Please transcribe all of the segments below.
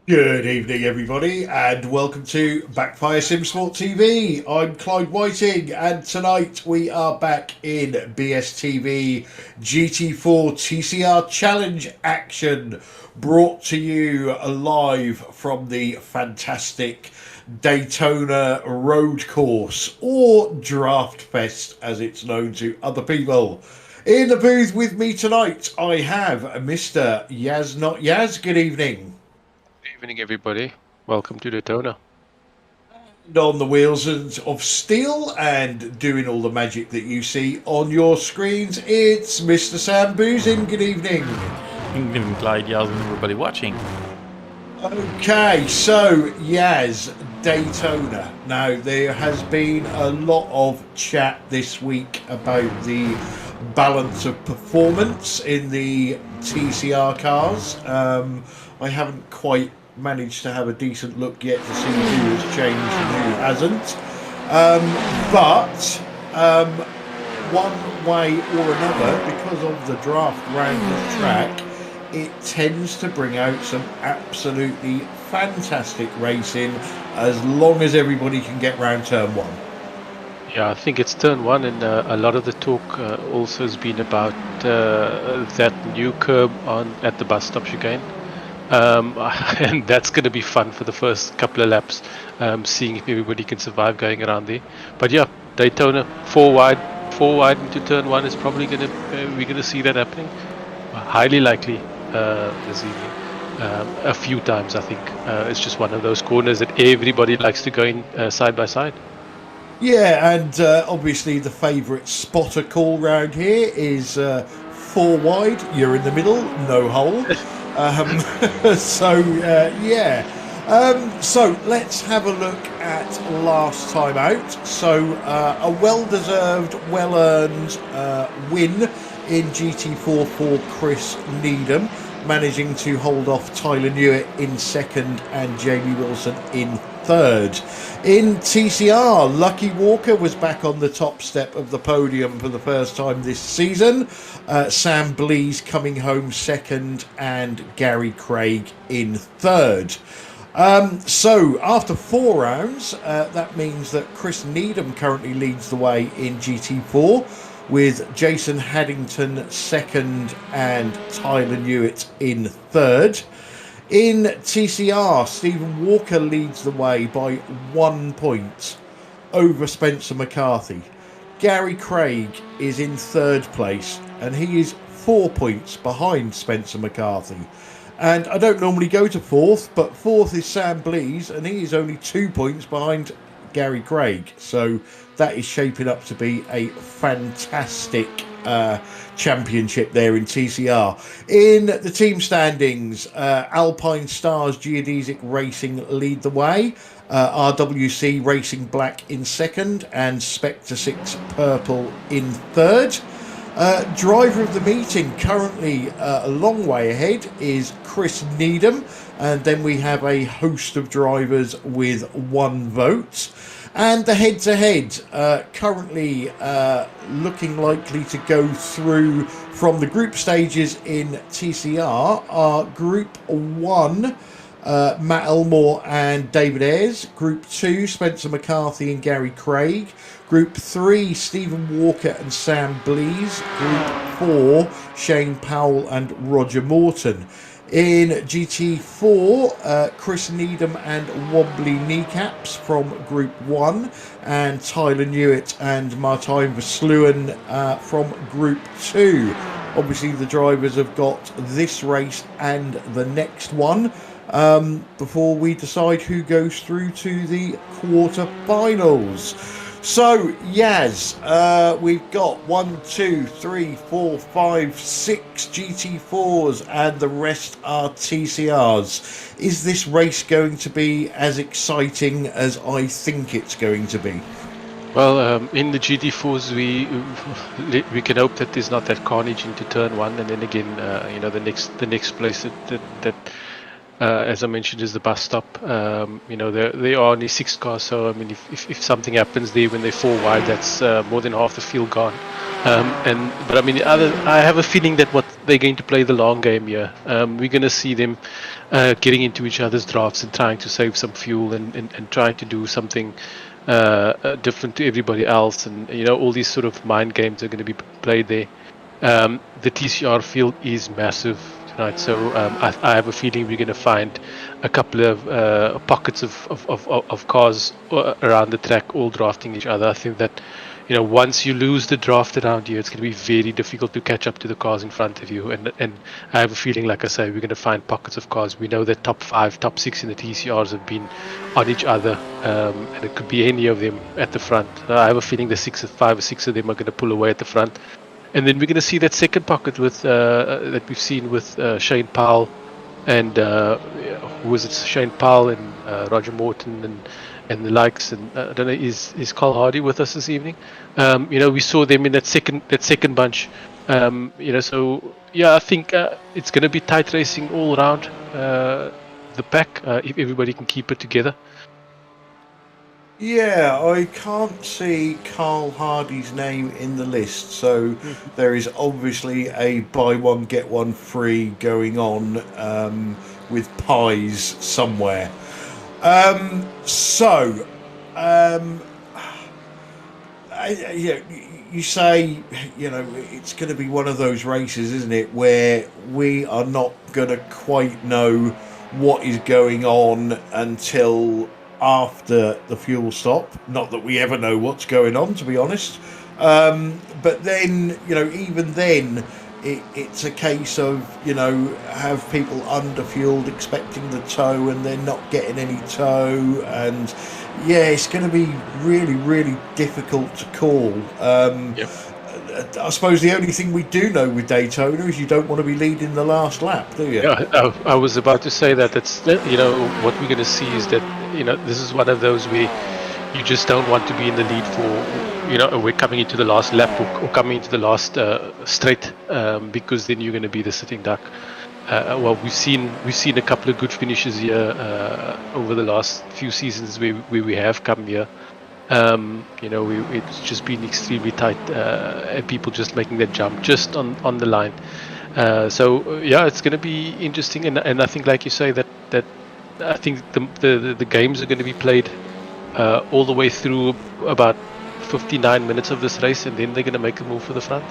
Good evening, everybody, and welcome to Backfire Simsport TV. I'm Clyde Whiting, and tonight we are back in BSTV GT4 TCR Challenge action, brought to you live from the fantastic Daytona road course, or Draft Fest as it's known to other people. In the booth with me tonight, I have Mr. Yaz Not Yaz. Good evening. Evening, everybody. Welcome to Daytona. On the wheels of steel and doing all the magic that you see on your screens, it's Mr. Sam Boozin. Good evening. Good evening, Clyde, Yaz, and everybody watching. Okay, so Yaz, Daytona. Now, there has been a lot of chat this week about the balance of performance in the TCR cars. I haven't quite managed to have a decent look yet to see who has changed and who hasn't. But one way or another, because of the draft round of track, it tends to bring out some absolutely fantastic racing as long as everybody can get round turn one. Yeah, I think it's turn one, and a lot of the talk also has been about that new curb at the bus stop chicane. And that's going to be fun for the first couple of laps, seeing if everybody can survive going around there. But yeah, Daytona four wide into turn one is probably we're going to see that happening. Highly likely this evening. A few times, I think. It's just one of those corners that everybody likes to go in side by side. Yeah, and obviously the favourite spotter call round here is four wide. You're in the middle, no hole. So let's have a look at last time out. So a well-deserved, well-earned win in GT4 for Chris Needham, managing to hold off Tyler Newitt in second and Jamie Wilson in third. In TCR, Lucky Walker was back on the top step of the podium for the first time this season. Sam Blees coming home second and Gary Craig in third. So after 4 rounds, that means that Chris Needham currently leads the way in GT4, with Jason Haddington second and Tyler Newitt in third. In TCR, Stephen Walker leads the way by 1 point over Spencer McCarthy. Gary Craig is in third place, and he is 4 points behind Spencer McCarthy. And I don't normally go to fourth, but fourth is Sam Blees, and he is only 2 points behind Gary Craig. So that is shaping up to be a fantastic championship there in TCR. In the team standings, Alpine Stars Geodesic Racing lead the way. RWC Racing Black in second, and Spectre 6 Purple in third. Driver of the meeting, currently a long way ahead, is Chris Needham, and then we have a host of drivers with 1 vote. And the head-to-head, currently looking likely to go through from the group stages in TCR, are Group 1, Matt Elmore and David Ayres. Group 2, Spencer McCarthy and Gary Craig. Group 3, Stephen Walker and Sam Blees. Group 4, Shane Powell and Roger Morton. In GT4, Chris Needham and Wobbly Kneecaps from Group 1, and Tyler Newitt and Martijn Versluwen from Group 2. Obviously, the drivers have got this race and the next one before we decide who goes through to the quarter-finals. So, Yaz, we've got 1, 2, 3, 4, 5, 6 GT4s, and the rest are TCRs. Is this race going to be as exciting as I think it's going to be? Well, in the GT4s, we can hope that there's not that carnage into turn one, and then again, the next place that as I mentioned, is the bus stop. There are only 6 cars, so I mean, if something happens there when they fall wide, that's more than half the field gone. But I mean, I have a feeling that what they're going to play the long game here. We're going to see them getting into each other's drafts and trying to save some fuel and trying to do something different to everybody else. And all these sort of mind games are going to be played there. The TCR field is massive tonight, so I have a feeling we're going to find a couple of pockets of cars around the track all drafting each other. I think that once you lose the draft around you, it's going to be very difficult to catch up to the cars in front of you. And I have a feeling, like I say, we're going to find pockets of cars. We know that top 5, top 6 in the TCRs have been on each other, and it could be any of them at the front. I have a feeling the 5 or 6 of them are going to pull away at the front. And then we're going to see that second pocket with that we've seen with Shane Powell and who was it? Shane Powell and Roger Morton and the likes. And I don't know, is Carl Hardy with us this evening? We saw them in that second bunch. So yeah, I think it's going to be tight racing all around the pack if everybody can keep it together. Yeah, I can't see Carl Hardy's name in the list, so there is obviously a buy one get one free going on with pies somewhere. You say it's going to be one of those races, isn't it, where we are not going to quite know what is going on until after the fuel stop. Not that we ever know what's going on, to be honest. But then, even then, it's a case of, have people underfueled expecting the tow and they're not getting any tow. And yeah, it's going to be really, really difficult to call. Yep. I suppose the only thing we do know with Daytona is you don't want to be leading the last lap, do you? Yeah, I was about to say that. That's what we're going to see is that this is one of those where you just don't want to be in the lead for we're coming into the last lap or coming into the last straight because then you're going to be the sitting duck. Well, we've seen a couple of good finishes here over the last few seasons where we have come here. It's just been extremely tight and people just making that jump just on the line. So yeah, it's going to be interesting, and I think, like you say, that I think the games are going to be played all the way through about 59 minutes of this race, and then they're going to make a move for the front.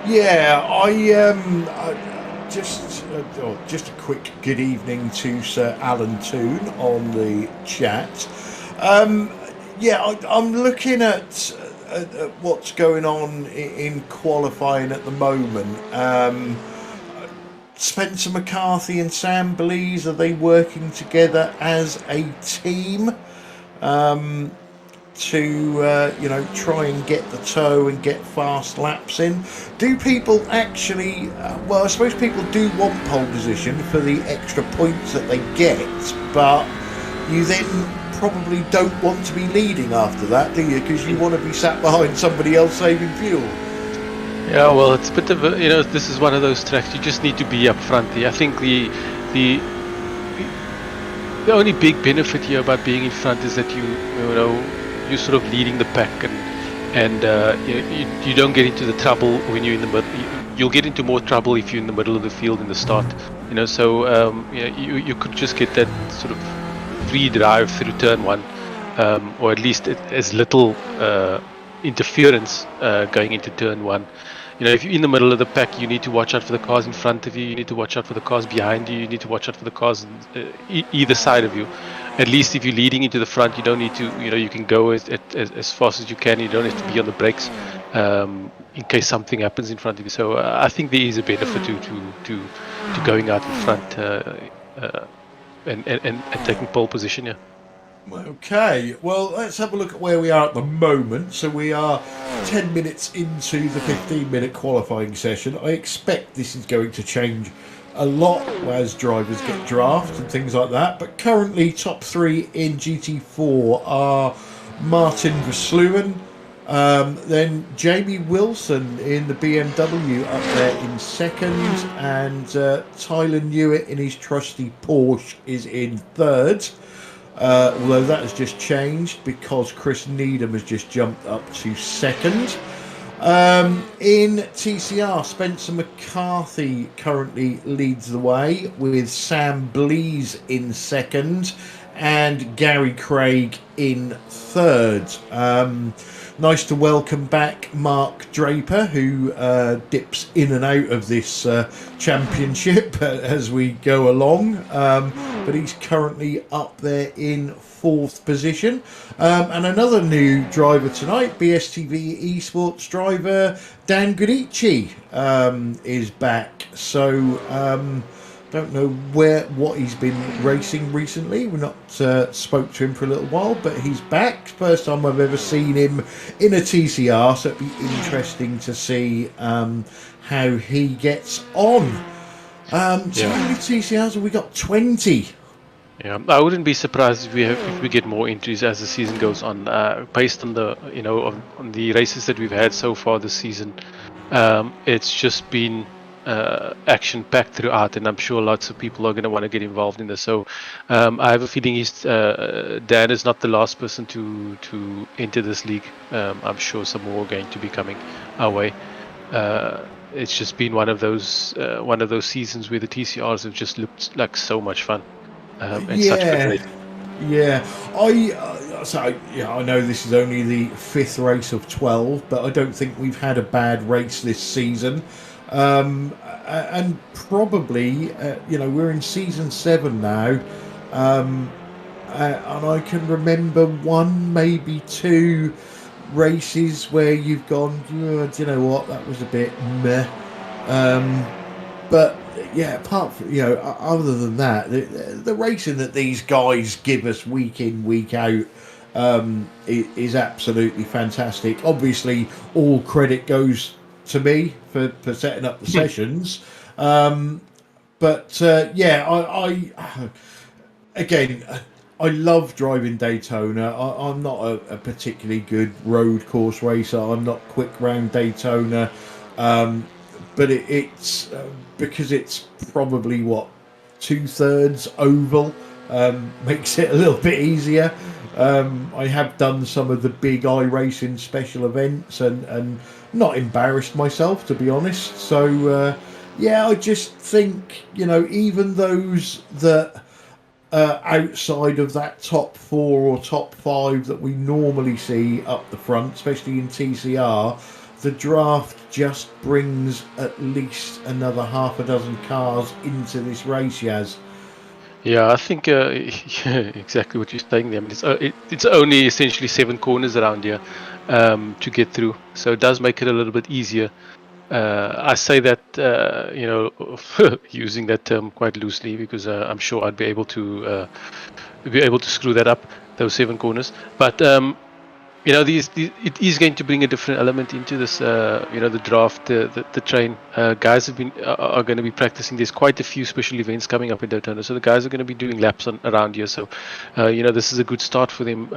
Yeah, just a quick good evening to Sir Alan Toon on the chat. I'm looking at what's going on in qualifying at the moment. Spencer McCarthy and Sam Belize, are they working together as a team to try and get the tow and get fast laps in? Do people actually I suppose people do want pole position for the extra points that they get, but you then probably don't want to be leading after that, do you? Because you want to be sat behind somebody else saving fuel. Yeah, well, it's a bit of this is one of those tracks you just need to be up front. I think the only big benefit here about being in front is that you're sort of leading the pack, and you don't get into the trouble when you're in the middle. You'll get into more trouble if you're in the middle of the field in the start. You could just get that sort of free drive through turn one, or at least as little interference going into turn one. If you're in the middle of the pack, you need to watch out for the cars in front of you. You need to watch out for the cars behind you. You need to watch out for the cars either side of you. At least if you're leading into the front, you don't need to. You can go as fast as you can. You don't have to be on the brakes in case something happens in front of you. So I think there is a benefit to going out in front and taking pole position. Yeah. Okay, well, let's have a look at where we are at the moment. So we are 10 minutes into the 15-minute qualifying session. I expect this is going to change a lot as drivers get drafts and things like that. But currently, top 3 in GT4 are Martin Versluwen, Then Jamie Wilson in the BMW up there in second, and Tyler Newitt in his trusty Porsche is in third. Although that has just changed because Chris Needham has just jumped up to second. In TCR, Spencer McCarthy currently leads the way with Sam Blease in second and Gary Craig in third. Nice to welcome back Mark Draper, who dips in and out of this championship as we go along, but he's currently up there in fourth position. And another new driver tonight, BSTV esports driver Dan Gudici is back. So don't know what he's been racing recently. We've not spoke to him for a little while, but he's back. First time I've ever seen him in a TCR, so it'd be interesting to see how he gets on. So how many TCRs have we got? 20. Yeah, I wouldn't be surprised if we get more entries as the season goes on. Based on the on the races that we've had so far this season, it's just been action packed throughout, and I'm sure lots of people are going to want to get involved in this. So I have a feeling Dan is not the last person to enter this league. I'm sure some more are going to be coming our way. It's just been one of those seasons where the TCRs have just looked like so much fun. And such good race. Yeah, I know this is only the 5th race of 12, but I don't think we've had a bad race this season. And probably, we're in season 7 now, and I can remember 1, maybe 2 races where you've gone, do you know what, that was a bit meh. But yeah, apart from, other than that, the racing that these guys give us week in, week out is absolutely fantastic. Obviously, all credit goes to me for setting up the sessions. But I love driving Daytona. I'm not a particularly good road course racer. I'm not quick round Daytona. But it's because it's probably 2/3 oval, makes it a little bit easier. I have done some of the big iRacing special events and not embarrassed myself, to be honest. So I just think even those that outside of that top 4 or top 5 that we normally see up the front, especially in TCR, the draft just brings at least another half a dozen cars into this race, Yaz. Yeah, I think exactly what you're saying there. I mean, it's only essentially 7 corners around here to get through, so it does make it a little bit easier. I say that using that term quite loosely because I'm sure I'd be able to screw that up, those 7 corners. But it is going to bring a different element into this. The draft, the train. Guys are going to be practicing. There's quite a few special events coming up in Daytona, so the guys are going to be doing laps around here. So, this is a good start for them.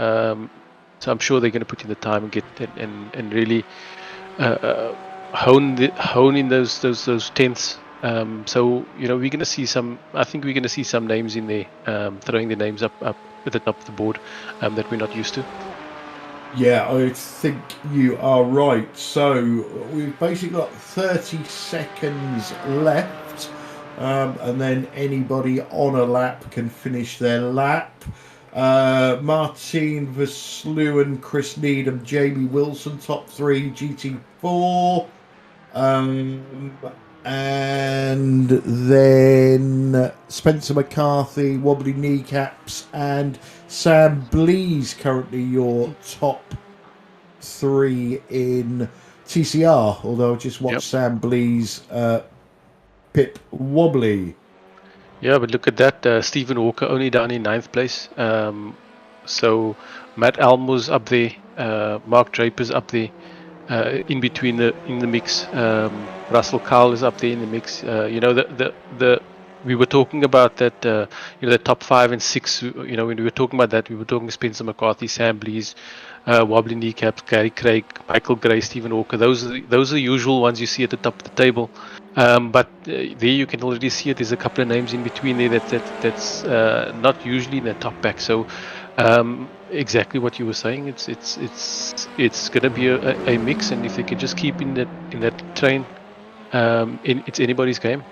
So I'm sure they're going to put in the time and get and really hone in those tenths. So we're going to see some. I think we're going to see some names in there, throwing their names up at the top of the board that we're not used to. Yeah, I think you are right. So we've basically got 30 seconds left, and then anybody on a lap can finish their lap. Martin Versluwen, Chris Needham, Jamie Wilson, top 3 GT4. And then Spencer McCarthy, Wobbly Kneecaps, and Sam Blease currently your top 3 in TCR. Although I just watched Sam Blease pip Wobbly. Yeah, but look at that. Stephen Walker only down in 9th place. So Matt Elmo's up there. Mark Draper's up there. In between in the mix. Russell Cowell is up there in the mix. The we were talking about that, the top 5 and 6. When we were talking about that, we were talking Spencer McCarthy, Sam Blees, wobbly kneecaps, Gary Craig, Michael Gray, Stephen Walker. Those are the usual ones you see at the top of the table. But there you can already see it. There's a couple of names in between there that's not usually in the top pack. So exactly what you were saying. It's going to be a mix, and if they can just keep in that train, it's anybody's game.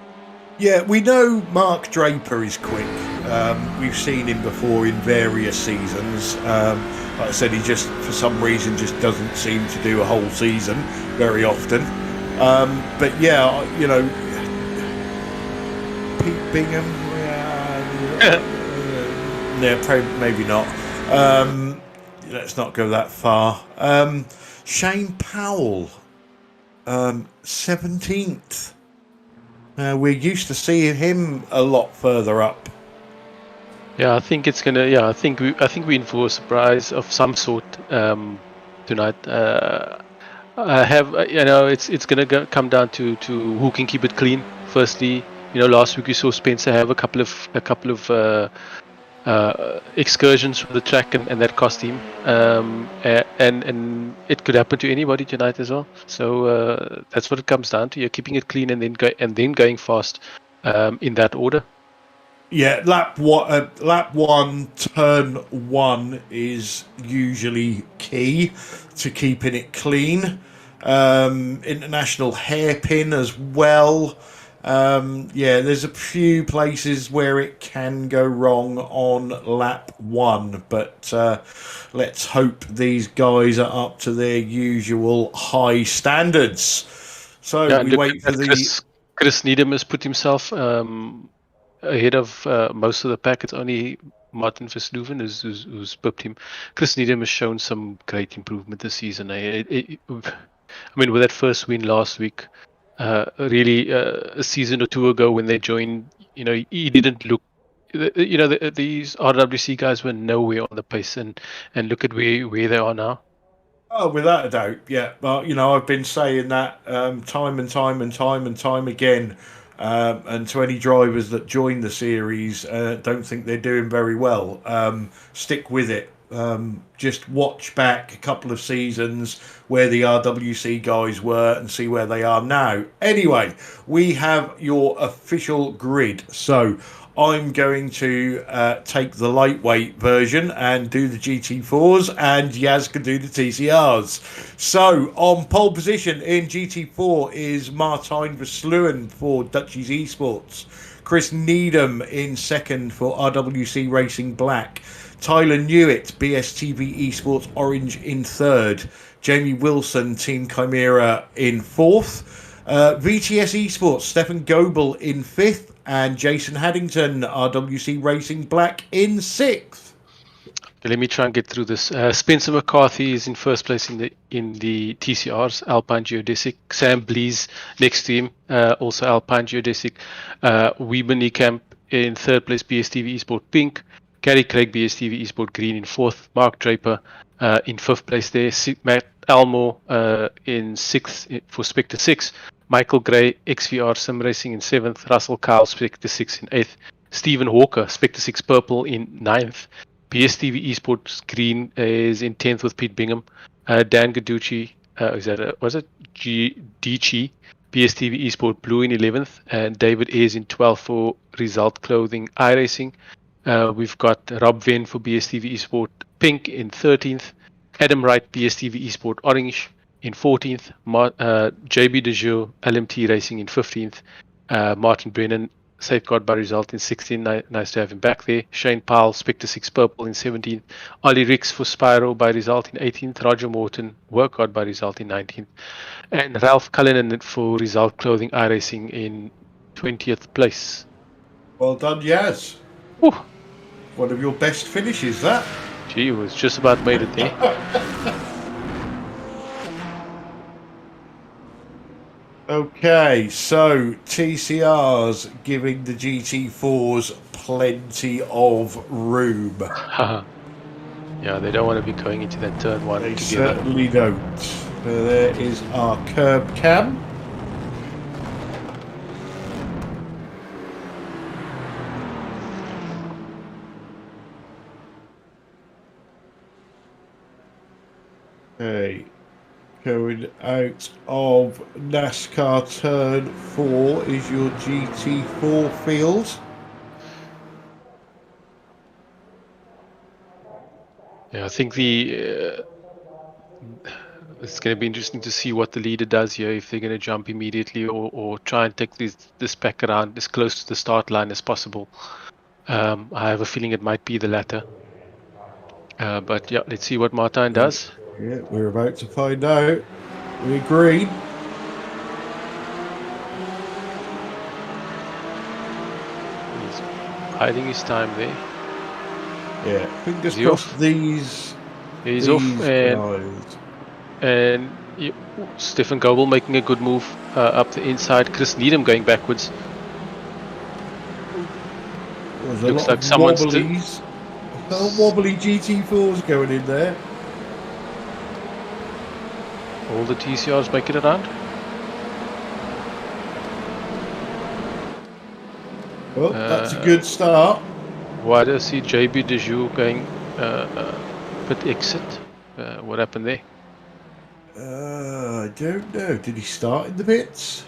Yeah, we know Mark Draper is quick. We've seen him before in various seasons. Like I said, he just, for some reason, just doesn't seem to do a whole season very often. But yeah, Pete Bingham, maybe not. Let's not go that far. Shane Powell, 17th. We're used to seeing him a lot further up. Yeah, I think it's gonna. Yeah, I think we're in for a surprise of some sort tonight. It's gonna come down to who can keep it clean. Firstly, last week we saw Spencer have a couple of excursions from the track, and that cost him. And it could happen to anybody tonight as well. So that's what it comes down to. You're keeping it clean and then going fast in that order. Yeah, lap one, turn one is usually key to keeping it clean. International hairpin as well. There's a few places where it can go wrong on lap one, but let's hope these guys are up to their usual high standards. So we wait for Chris Needham has put himself ahead of most of the pack. It's only Martin Versloven who's pipped him. Chris Needham has shown some great improvement this season. With that first win last week, really a season or two ago when they joined, he didn't look. These RWC guys were nowhere on the pace, and look at where they are now. Oh, without a doubt, yeah. But I've been saying that time and time again. And to any drivers that join the series, don't think they're doing very well. Stick with it. Just watch back a couple of seasons where the RWC guys were and see where they are now. Anyway, we have your official grid. So I'm going to take the lightweight version and do the GT4s, and Yaz can do the TCRs. So on pole position in GT4 is Martijn Versluwen for Dutchies Esports. Chris Needham in second for RWC Racing Black. Tyler Newitt, BSTV Esports Orange in third. Jamie Wilson, Team Chimera in fourth. VTS Esports, Stefan Goebel in fifth. And Jason Haddington, RWC Racing Black in sixth. Okay, let me try and get through this. Spencer McCarthy is in first place in the TCRs, Alpine Geodesic. Sam Blees next to him, also Alpine Geodesic. Weber Niekamp in third place, BSTV Esport Pink. Gary Craig, BSTV Esport Green in fourth. Mark Draper in fifth place there. Matt Elmore in sixth for Spectre 6. Michael Gray, XVR Sim Racing in 7th. Russell Kyle, Spectre 6 in 8th. Stephen Walker, Spectre 6 Purple in 9th. BSTV Esports Green is in 10th with Pete Bingham. Dan Gaducci, DG? BSTV Esport Blue in 11th. And David Ayres in 12th for Result Clothing iRacing. We've got Rob Venn for BSTV Esport Pink in 13th. Adam Wright, BSTV Esport Orange in 14th, JB De Jure, LMT Racing in 15th, Martin Brennan, Safeguard by Result in 16th, nice to have him back there, Shane Powell, Spectre 6 Purple in 17th, Ollie Ricks for Spyro by Result in 18th, Roger Morton, Workout by Result in 19th, and Ralph Cullinan for Result Clothing iRacing in 20th place. Well done, Yaz. Whew. One of your best finishes, that. Gee, was just about made it there. Okay, so TCRs giving the GT4s plenty of room. Yeah, they don't want to be going into that turn one they together. They certainly don't. There is our curb cam. Okay. Going out of NASCAR turn 4 is your GT4 field. Yeah, I think it's going to be interesting to see what the leader does here, if they're going to jump immediately or try and take this pack around as close to the start line as possible. I have a feeling it might be the latter. But yeah, let's see what Martin does. Yeah, we're about to find out. We're green. He's hiding his time there. Yeah, fingers Is he crossed off? these He's off, guys. and Stefan Goebel making a good move up the inside. Chris Needham going backwards. There's a Looks lot like of someone's wobblies. Wobbly GT4s going in there. all the TCRs making it around. Well, that's a good start. Why do I see JB Dejoux going pit exit? What happened there? I don't know. Did he start in the pits?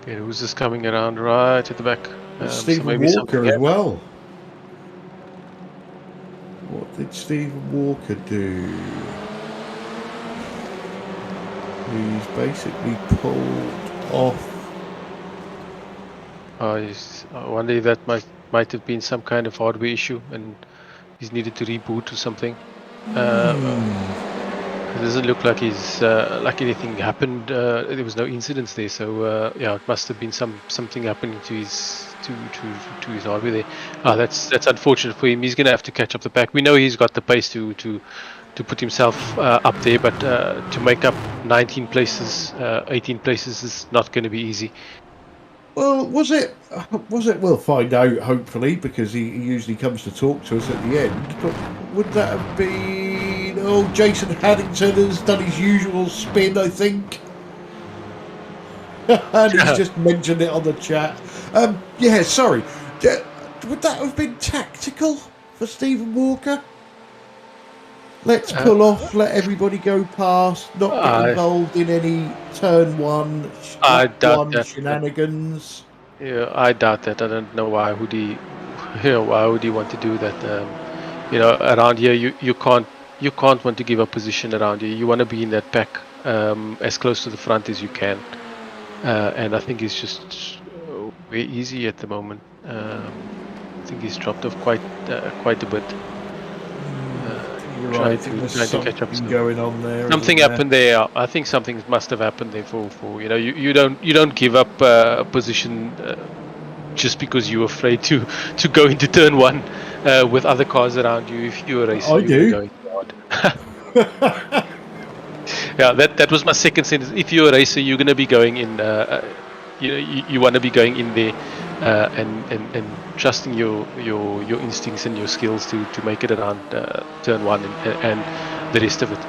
Okay, who's this coming around right at the back? Stephen Walker as well. What did Stephen Walker do? He's basically pulled off. I wonder if that might have been some kind of hardware issue and he's needed to reboot or something. It doesn't look like he's like anything happened. There was no incidents there, so yeah, it must have been something happening to his to his hardware there. That's unfortunate for him. He's going to have to catch up the pack. We know he's got the pace to put himself up there, but to make up 19 places, 18 places is not going to be easy. Well, was it? We'll find out, hopefully, because he usually comes to talk to us at the end. But would that have been? Oh, Jason Haddington has done his usual spin, I think. And he's just mentioned it on the chat. Yeah, sorry. Would that have been tactical for Stephen Walker? Let's pull off, let everybody go past, not get involved in any turn one, shenanigans. Yeah, I doubt that. I don't know why would he want to do that. Around here you can't want to give up position around here. You want to be in that pack as close to the front as you can. And I think it's just very easy at the moment. I think he's dropped off quite a bit. You're trying right. to catch up. Going on there. Something happened there. I think something must have happened there. For you don't give up a position just because you're afraid to go into turn one with other cars around you. If you're a racer, I do. Going hard. Yeah, that was my second sentence. If you're a racer, you're going to be going in. You want to be going in there and trusting your instincts and your skills to make it around turn one and the rest of it.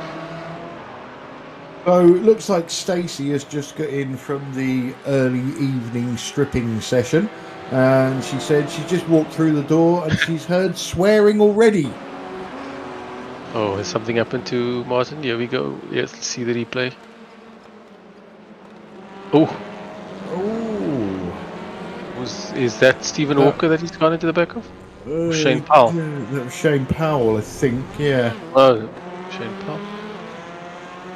So it looks like Stacey has just got in from the early evening stripping session, and she said she just walked through the door and she's heard swearing already. Oh, has something happened to Martin? Here we go. Yes, let's see the replay. Oh. Is that Stephen Walker that he's gone into the back of? Shane Powell? That was Shane Powell, I think, yeah. Oh, Shane Powell?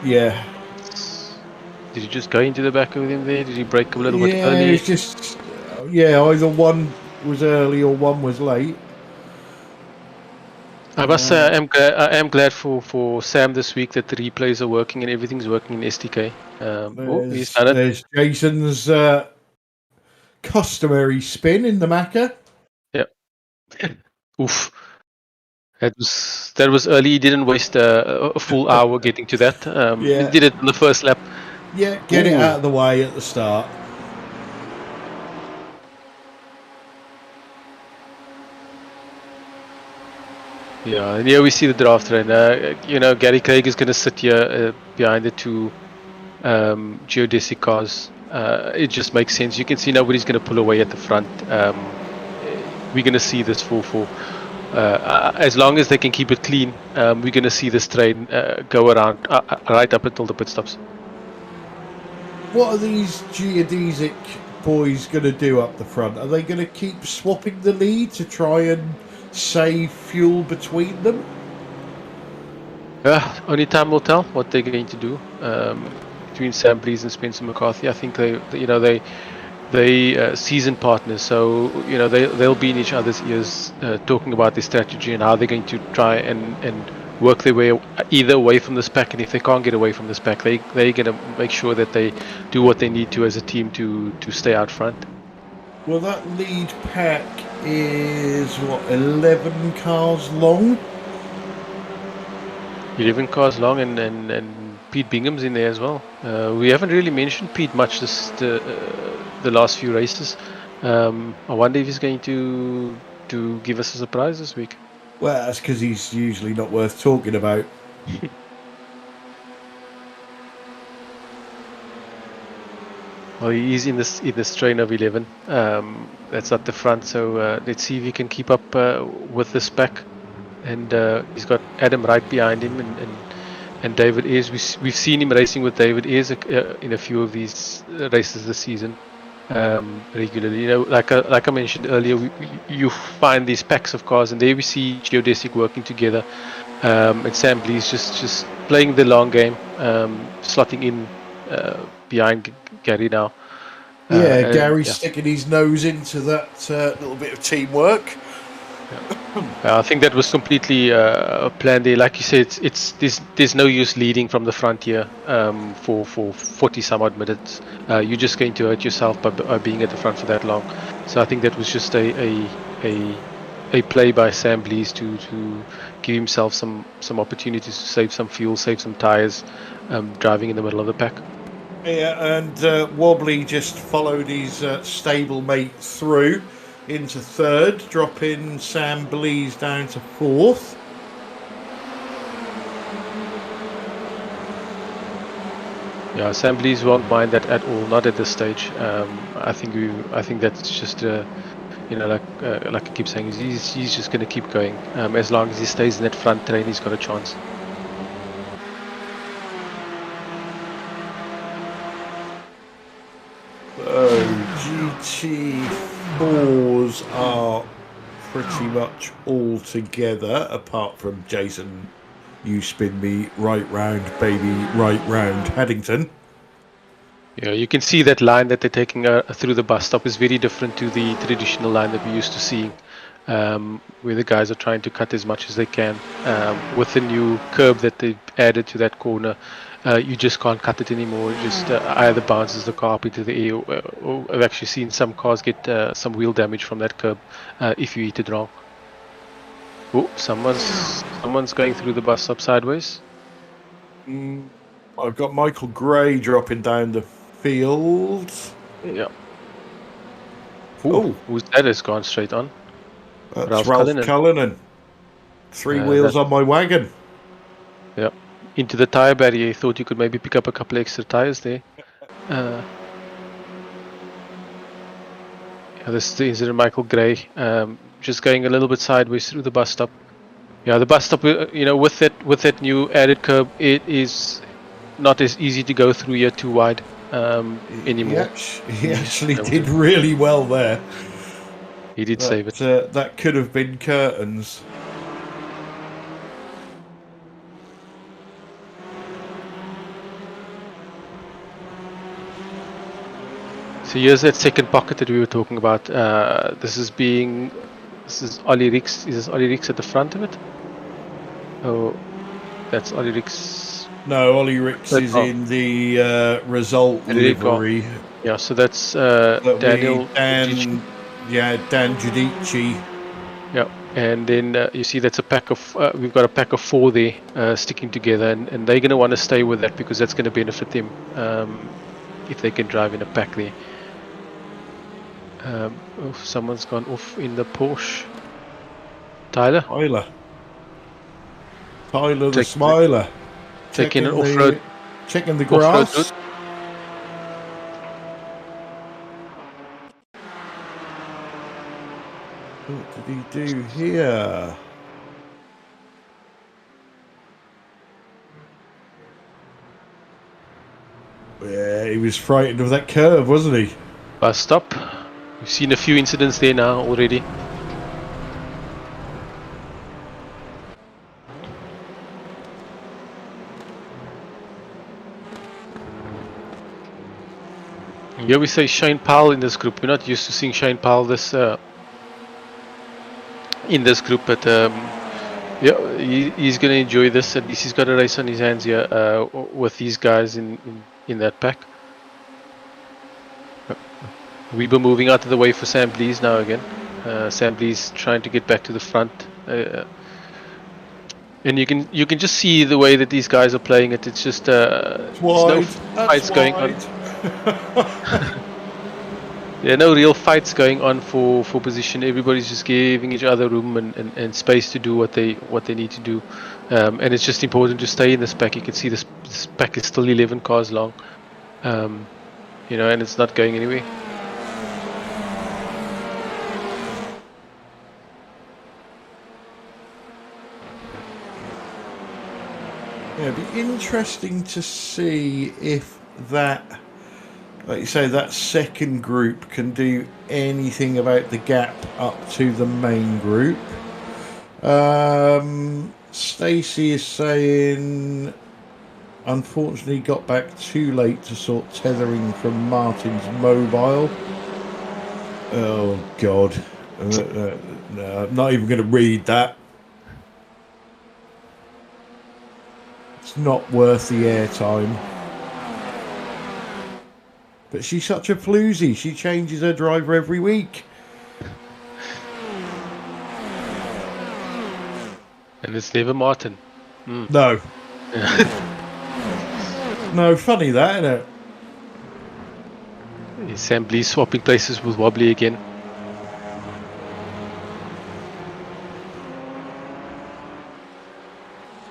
Yeah. Did he just go into the back of him there? Did he break a little bit early? Yeah, it's just... Yeah, either one was early or one was late. I must say I am glad for Sam this week that the replays are working and everything's working in SDK. He's done it. There's Jason's customary spin in the Macca. Yep. Oof. That was early. He didn't waste a full hour getting to that. He did it on the first lap. Yeah, get it out of the way at the start. Yeah, and here we see the draft train. Gary Craig is going to sit here behind the two geodesic cars. It just makes sense. You can see nobody's going to pull away at the front. We're going to see this for as long as they can keep it clean, we're going to see this train go around right up until the pit stops. What are these geodesic boys going to do up the front? Are they going to keep swapping the lead to try and save fuel between them? Only time will tell what they're going to do between Sam Blees and Spencer McCarthy. I think they seasoned partners, so they'll be in each other's ears talking about their strategy and how they're going to try and work their way either away from this pack, and if they can't get away from this pack, they're going to make sure that they do what they need to as a team to stay out front. Well, that lead pack is, 11 cars long? 11 cars long, and Pete Bingham's in there as well. We haven't really mentioned Pete much the last few races. I wonder if he's going to give us a surprise this week. Well, that's because he's usually not worth talking about. Well, he's in this train of 11. That's at the front, so let's see if he can keep up with this pack. And he's got Adam right behind him, and David Ayres. We've seen him racing with David Ayres in a few of these races this season regularly. Like I mentioned earlier, you find these packs of cars, and there we see Geodesic working together, and Sam Blees just playing the long game, slotting in behind Gary now. Gary's sticking his nose into that little bit of teamwork. I think that was completely planned there. Like you said, there's no use leading from the front here for 40 some odd minutes. You're just going to hurt yourself by being at the front for that long. So I think that was just a play by Sam Blees to give himself some opportunities to save some fuel, save some tires, driving in the middle of the pack. Yeah, and Wobbly just followed his stablemate through into third, dropping Sam Blees down to fourth. Yeah, Sam Blees won't mind that at all, not at this stage. I think that's just like I keep saying, he's just going to keep going. As long as he stays in that front train, he's got a chance. GT4s are pretty much all together, apart from Jason, you spin me right round, baby, right round, Haddington. Yeah, you can see that line that they're taking through the bus stop is very different to the traditional line that we're used to seeing, where the guys are trying to cut as much as they can. With the new curb that they added to that corner, you just can't cut it anymore. It just either bounces the car up into the air, or I've actually seen some cars get some wheel damage from that curb if you hit it wrong. Oh, someone's going through the bus stop sideways. I've got Michael Gray dropping down the field. Yeah. Oh, who's that has gone straight on? That's Ralph Cullinan. Three wheels on my wagon. Yeah. Into the tire barrier. Thought you could maybe pick up a couple extra tires there. This is the incident, Michael Gray. Just going a little bit sideways through the bus stop. Yeah, the bus stop, with that new added curb, it is not as easy to go through here too wide anymore. He actually did really well there. He did save it. That could have been curtains. So here's that second pocket that we were talking about. This is Ollie Ricks. Is this Ollie Ricks at the front of it? Oh, that's Ollie Ricks. No, Ollie Ricks is in the result livery. Yeah, so that's Daniel. Dan Giudici. Yeah, and then you see that's a pack of. We've got a pack of 4 there sticking together, and they're going to want to stay with that because that's going to benefit them if they can drive in a pack there. Someone's gone off in the Porsche. Tyler the Smiler. Taking an off-road. Checking the grass. Off-road. What did he do here? Yeah, he was frightened of that curve, wasn't he? Bus stop. We've seen a few incidents there now already. Yeah, we say Shane Powell in this group. We're not used to seeing Shane Powell this in this group, but yeah, he's going to enjoy this. At least he's got a race on his hands here with these guys in that pack. We were moving out of the way for Sam Blees now again. Sam Blees trying to get back to the front, and you can just see the way that these guys are playing it. It's just there's no fights going on. There are no real fights going on for position. Everybody's just giving each other room and space to do what they need to do, and it's just important to stay in this pack. You can see this pack is still 11 cars long, you know, and it's not going anywhere. Yeah, it'd be interesting to see if that, like you say, that second group can do anything about the gap up to the main group. Stacey is saying, unfortunately got back too late to sort tethering from Martin's mobile. Oh, God. No, I'm not even going to read that. It's not worth the airtime. But she's such a floozy. She changes her driver every week. And it's never Martin. No. No, funny that, isn't it? Sam Blees swapping places with Wobbly again.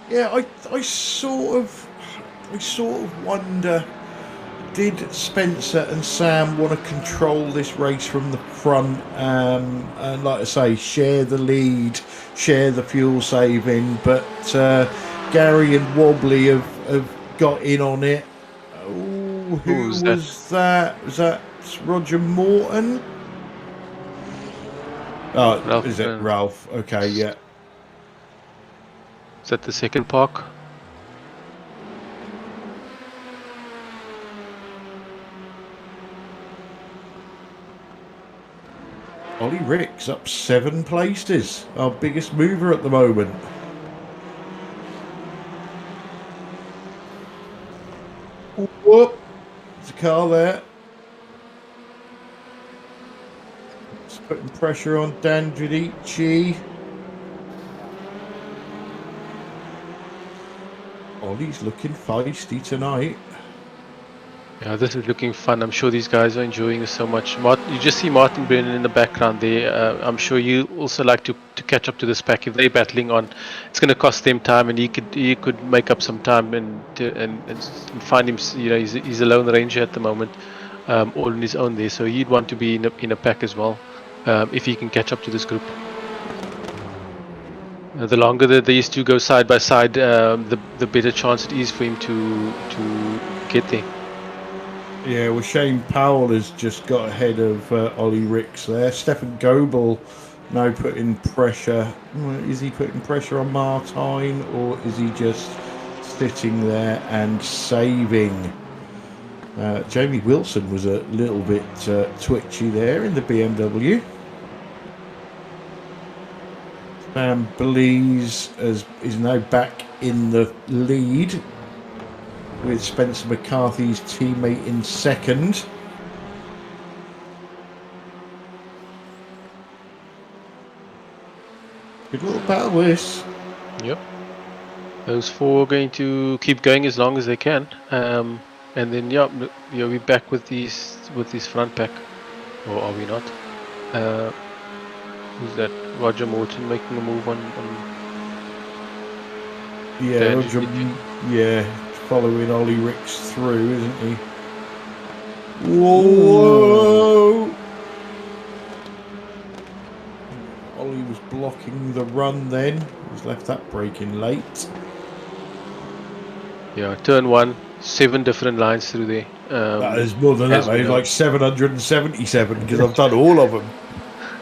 Yeah, I sort of wonder, did Spencer and Sam want to control this race from the front, and like I say, share the lead, share the fuel saving, but Gary and Wobbly have got in on it. Oh, who was that? Was that Roger Morton? Oh, Ralph, is it Ralph? Okay, yeah. Is that the second park? Ollie Ricks up 7 places. Our biggest mover at the moment. Whoop! There's a car there. It's putting pressure on Dan Giudici. Ollie's looking feisty tonight. Yeah, this is looking fun. I'm sure these guys are enjoying this so much. You just see Martin Brennan in the background there. I'm sure you also like to catch up to this pack. If they're battling on, it's going to cost them time, and he could make up some time and find him. You know, he's a lone ranger at the moment, all on his own there. So he'd want to be in a pack as well, if he can catch up to this group. The longer that these two go side by side, the better chance it is for him to get there. Yeah, well, Shane Powell has just got ahead of Ollie Ricks there. Stefan Goebel now putting pressure. Is he putting pressure on Martine, or is he just sitting there and saving? Jamie Wilson was a little bit twitchy there in the BMW. Sam Blees is now back in the lead, with Spencer McCarthy's teammate in second. Good little battle this. Yep. Those four are going to keep going as long as they can, and then we're back with these front pack, or are we not? Who's that? Roger Morton making a move on yeah, Roger, yeah, following Ollie Ricks through, isn't he? Whoa! blocking the run then. He's left that brake in late. Yeah, turn 1, 7 different lines through there. That is more than that, mate. It's like 777 because I've done all of them.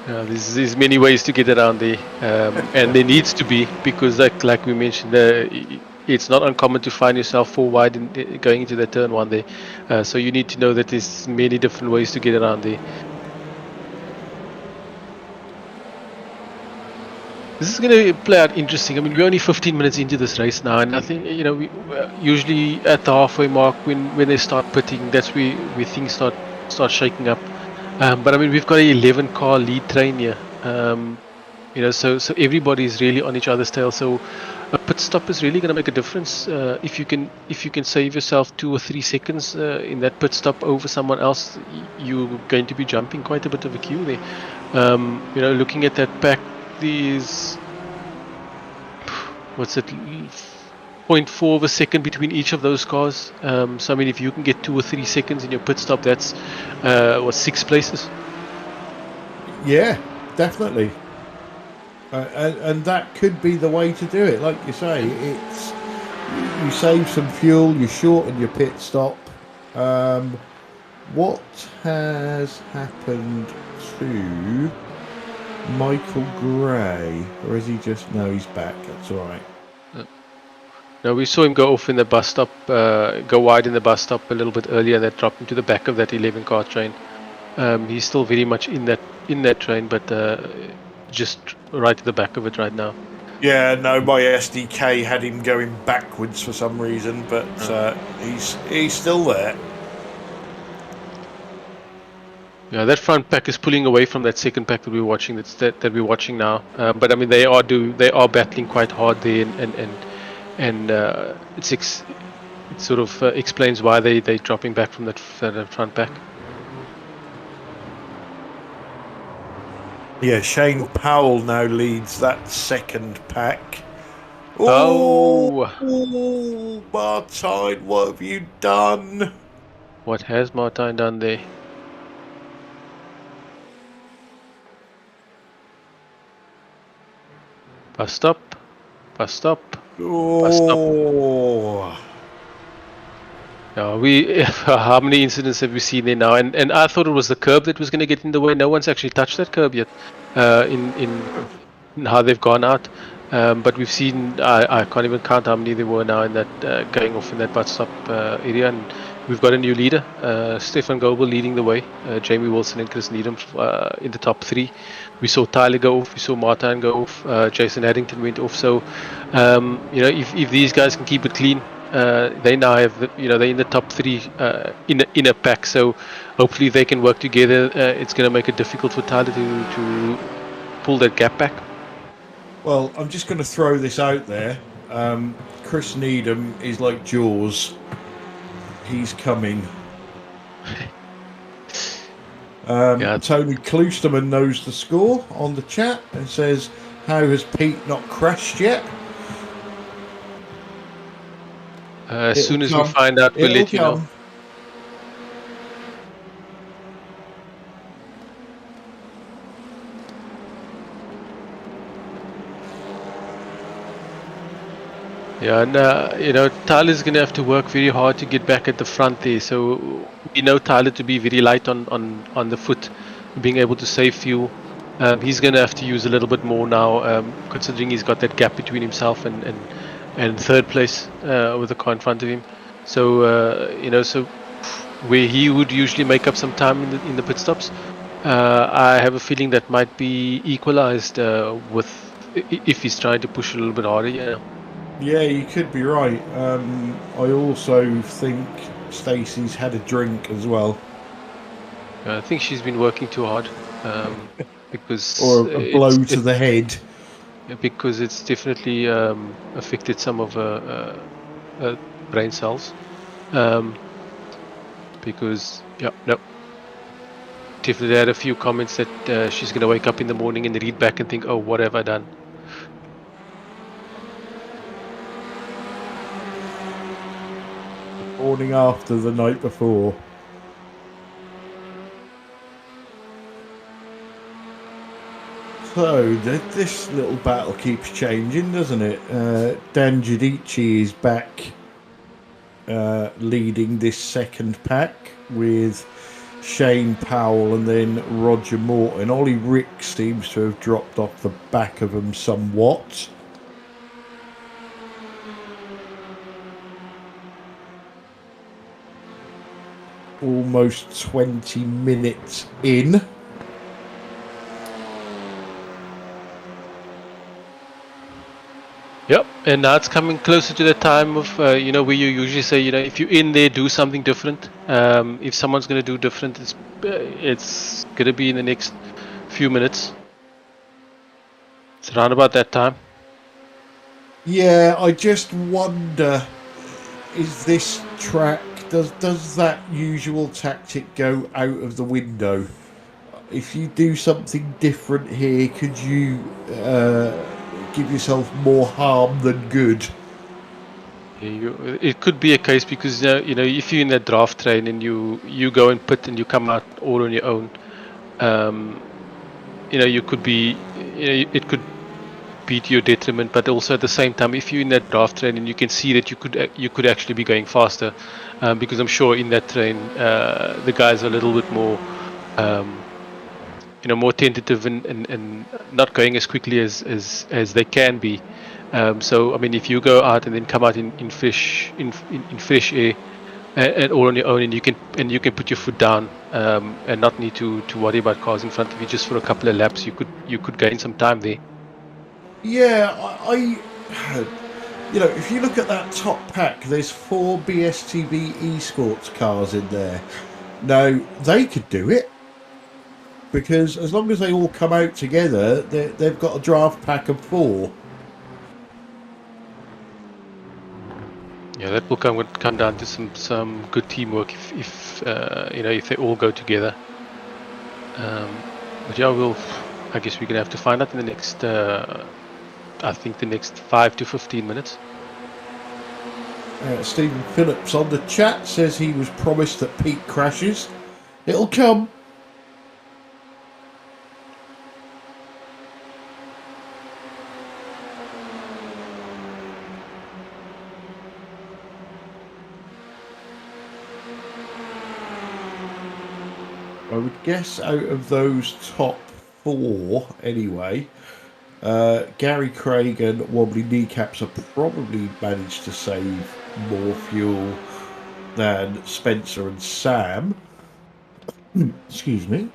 There's many ways to get around there, and there needs to be, because like we mentioned, it's not uncommon to find yourself 4 wide going into that turn 1 there. So you need to know that there's many different ways to get around there. This is going to play out interesting. I mean, we're only 15 minutes into this race now, and I think, you know, we usually at the halfway mark when they start pitting, that's where things start shaking up. But I mean, we've got an 11 car lead train here. You know, so everybody is really on each other's tail. So a pit stop is really going to make a difference. If you can save yourself 2 or 3 seconds in that pit stop over someone else, you're going to be jumping quite a bit of a queue there. You know, looking at that pack, there's, what's it, 0.4 of a second between each of those cars. So I mean, if you can get 2 or 3 seconds in your pit stop, that's 6 places. Yeah, definitely. And that could be the way to do it. Like you say, it's, you save some fuel, you shorten your pit stop. What has happened to Michael Gray? Or is he just... No, he's back. That's all right. No, we saw him go off in the bus stop, go wide in the bus stop a little bit earlier, and that dropped into the back of that 11 car train. He's still very much in that train, but just right at the back of it right now. Yeah, no, my SDK had him going backwards for some reason, but he's still there. Yeah, that front pack is pulling away from that second pack that we're watching. That we're watching now. But I mean, they are battling quite hard there, and it sort of explains why they're dropping back from that front pack. Yeah, Shane Powell now leads that second pack. Oh, Martine, what have you done? What has Martine done there? Bus stop. Oh. Yeah, how many incidents have we seen there now? And I thought it was the curb that was going to get in the way. No one's actually touched that curb yet. In how they've gone out. But we've seen, I can't even count how many there were now in that going off in that bus stop area. And we've got a new leader, Stefan Goebel leading the way. Jamie Wilson and Chris Needham in the top 3. We saw Tyler go off. We saw Martin go off. Jason Addington went off. So, you know, if these guys can keep it clean, they now have, they're in the top 3 in a pack. So hopefully they can work together. It's going to make it difficult for Tyler to pull that gap back. Well, I'm just going to throw this out there. Chris Needham is like Jaws. He's coming. Tony Kloosterman knows the score on the chat and says, how has Pete not crashed yet? As soon as we find out, we'll let you know. Yeah, and Tyler's going to have to work very hard to get back at the front there. So we know Tyler to be very light on the foot, being able to save fuel. He's going to have to use a little bit more now, considering he's got that gap between himself and third place with the car in front of him. So so where he would usually make up some time in the pit stops, I have a feeling that might be equalized if he's trying to push a little bit harder. Yeah, you could be right. I also think Stacey's had a drink as well. I think she's been working too hard, because or a blow to the head. Because it's definitely affected some of her brain cells. Because definitely had a few comments that she's going to wake up in the morning and read back and think, oh, what have I done? Morning after the night before. So this little battle keeps changing, doesn't it? Dan Giudici is back leading this second pack with Shane Powell and then Roger Morton. Ollie Rick seems to have dropped off the back of them somewhat. Almost 20 minutes in. Yep, and now it's coming closer to the time of, where you usually say, if you're in there, do something different. If someone's going to do different, it's going to be in the next few minutes. It's around about that time. Yeah, I just wonder, is this track, does that usual tactic go out of the window? If you do something different here, could you give yourself more harm than good? It could be a case because if you're in that draft train and you go and pit and you come out all on your own, you could be, it could be to your detriment. But also at the same time, if you're in that draft train and you can see that you could actually be going faster, because I'm sure in that train the guys are a little bit more. More tentative and not going as quickly as they can be. So I mean, if you go out and then come out in fresh air and all on your own, and you can put your foot down and not need to worry about cars in front of you just for a couple of laps, you could gain some time there. Yeah, I if you look at that top pack, there's 4 BSTV Escorts cars in there. Now they could do it. Because as long as they all come out together, they've got a draft pack of 4. Yeah, that will come down to some good teamwork if they all go together. But yeah, I guess we're gonna have to find out in the next. I think the next 5 to 15 minutes. Stephen Phillips on the chat says he was promised that Pete crashes. It'll come. I would guess out of those top 4, anyway, Gary Craig and Wobbly Kneecaps have probably managed to save more fuel than Spencer and Sam. Excuse me.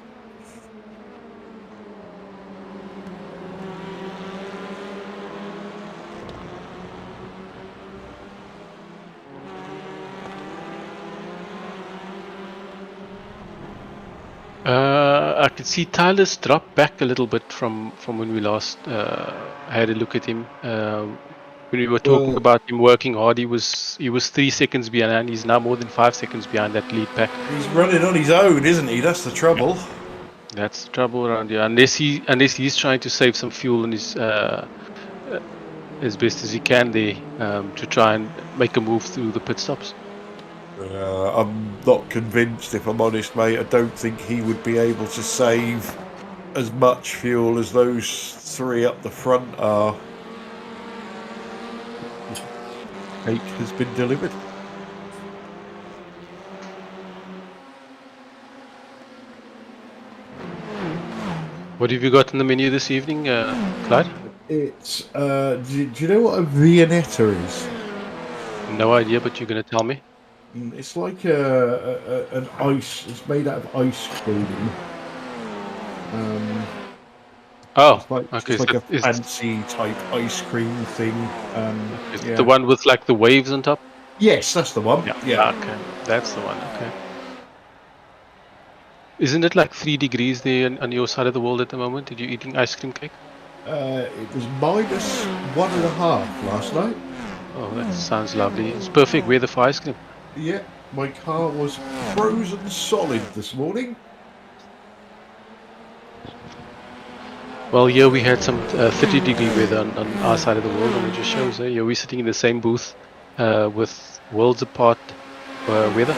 I could see Tyler's dropped back a little bit from when we last had a look at him. When we were talking about him working hard, he was 3 seconds behind. He's now more than 5 seconds behind that lead pack. He's running on his own, isn't he? That's the trouble. That's the trouble around here. Unless he's trying to save some fuel in his as best as he can there to try and make a move through the pit stops. I'm not convinced, if I'm honest, mate. I don't think he would be able to save as much fuel as those 3 up the front are. Cake has been delivered. What have you got in the menu this evening, Clyde? It's, do you know what a Viennetta is? No idea, but you're going to tell me. It's like an ice. It's made out of ice cream. It's like a fancy type ice cream thing. Is it the one with like the waves on top? Yes, that's the one. Yeah. Okay, that's the one. Okay. Isn't it like 3 degrees there on your side of the world at the moment? Did you eating ice cream cake? It was -1.5 last night. Oh, that sounds lovely. It's perfect weather for ice cream. Yeah, my car was frozen solid this morning. Well, here we had some 30-degree weather on our side of the world, and it just shows here we're sitting in the same booth with worlds apart weather.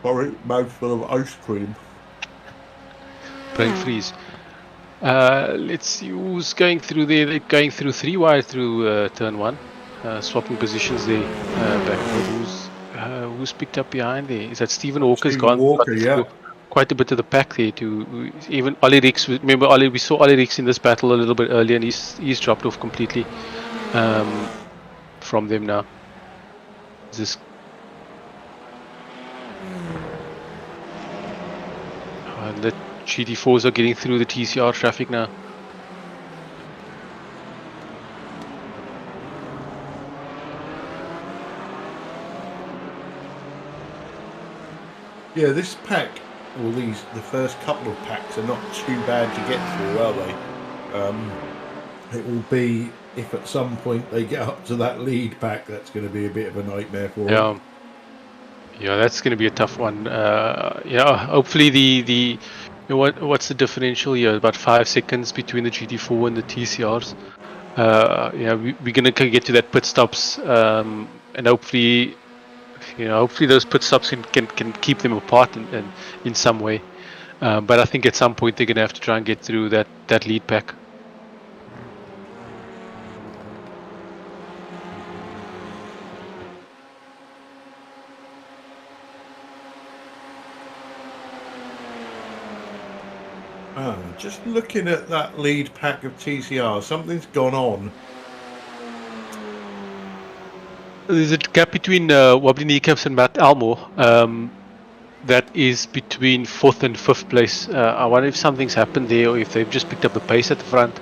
Sorry, mouthful of ice cream. Brain freeze. Let's see who's going through there. They're going through 3 wide through turn 1. Swapping positions there. Who's picked up behind there? Is that Stephen Walker's Stephen got Walker, through yeah. quite a bit of the pack there to even Ollie Rix. Remember we saw Ollie Rix in this battle a little bit earlier, and he's dropped off completely from them now. This and the GT4s are getting through the TCR traffic now. Yeah, this pack, or the first couple of packs are not too bad to get through, are they? It will be, if at some point they get up to that lead pack, that's going to be a bit of a nightmare for them. Yeah, that's going to be a tough one. Hopefully the what's the differential here? About 5 seconds between the GT4 and the TCRs. We're going to get to that pit stops, and hopefully those pit stops can keep them apart in some way. But I think at some point they're going to have to try and get through that lead pack. Just looking at that lead pack of TCR, something's gone on. There's a gap between Wobbly Kneecaps and Matt Almore. That is between 4th and 5th place. I wonder if something's happened there, or if they've just picked up the pace at the front.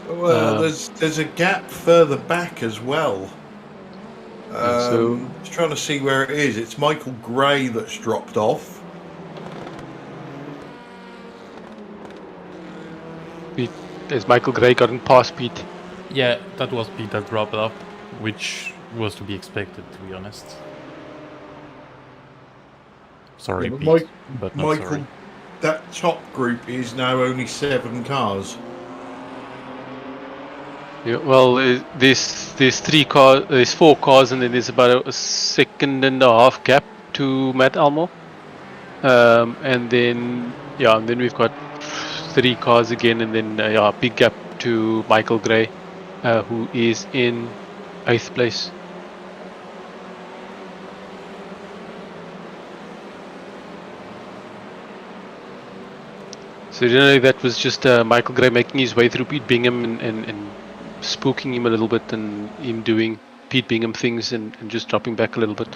Well, there's a gap further back as well. Just trying to see where it is. It's Michael Gray that's dropped off. Has Michael Gray gotten past Pete? Yeah, that was Pete that dropped off, which was to be expected, to be honest. Sorry, Yeah, Pete, but not Michael, sorry. that top group is now only 7 cars. Yeah, well, there's 3 cars, there's 4 cars, and then there's about a second and a half gap to Matt Almore, and then we've got 3 cars again, and then big gap to Michael Gray, who is in 8th place. So that was just Michael Gray making his way through Pete Bingham and spooking him a little bit, and him doing Pete Bingham things and just dropping back a little bit.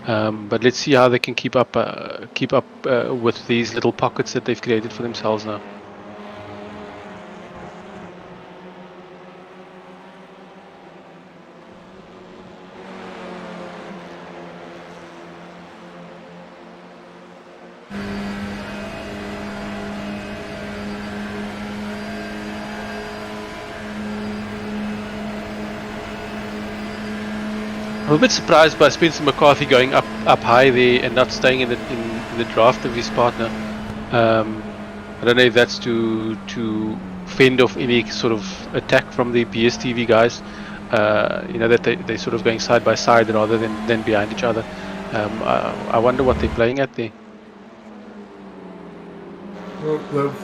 But let's see how they can keep up with these little pockets that they've created for themselves now. I'm a bit surprised by Spencer McCarthy going up high there and not staying in the draft of his partner. I don't know if that's to fend off any sort of attack from the BSTV guys. That they're sort of going side by side rather than behind each other. I wonder what they're playing at there. Well, they've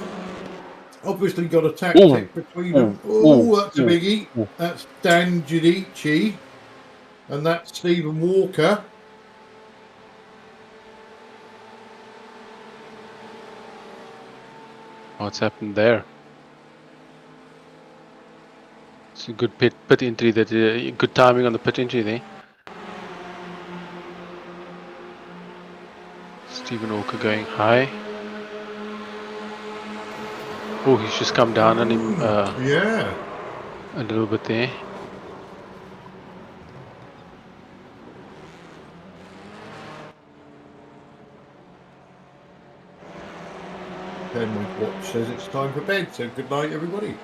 obviously got a tactic between them. Oh, that's a biggie. That's Dan Giudici. And that's Stephen Walker. What's happened there? It's a good pit entry. Good timing on the pit entry there. Stephen Walker going high. Oh, he's just come down on him. Yeah. A little bit there. Then my watch says it's time for bed, so good night, everybody.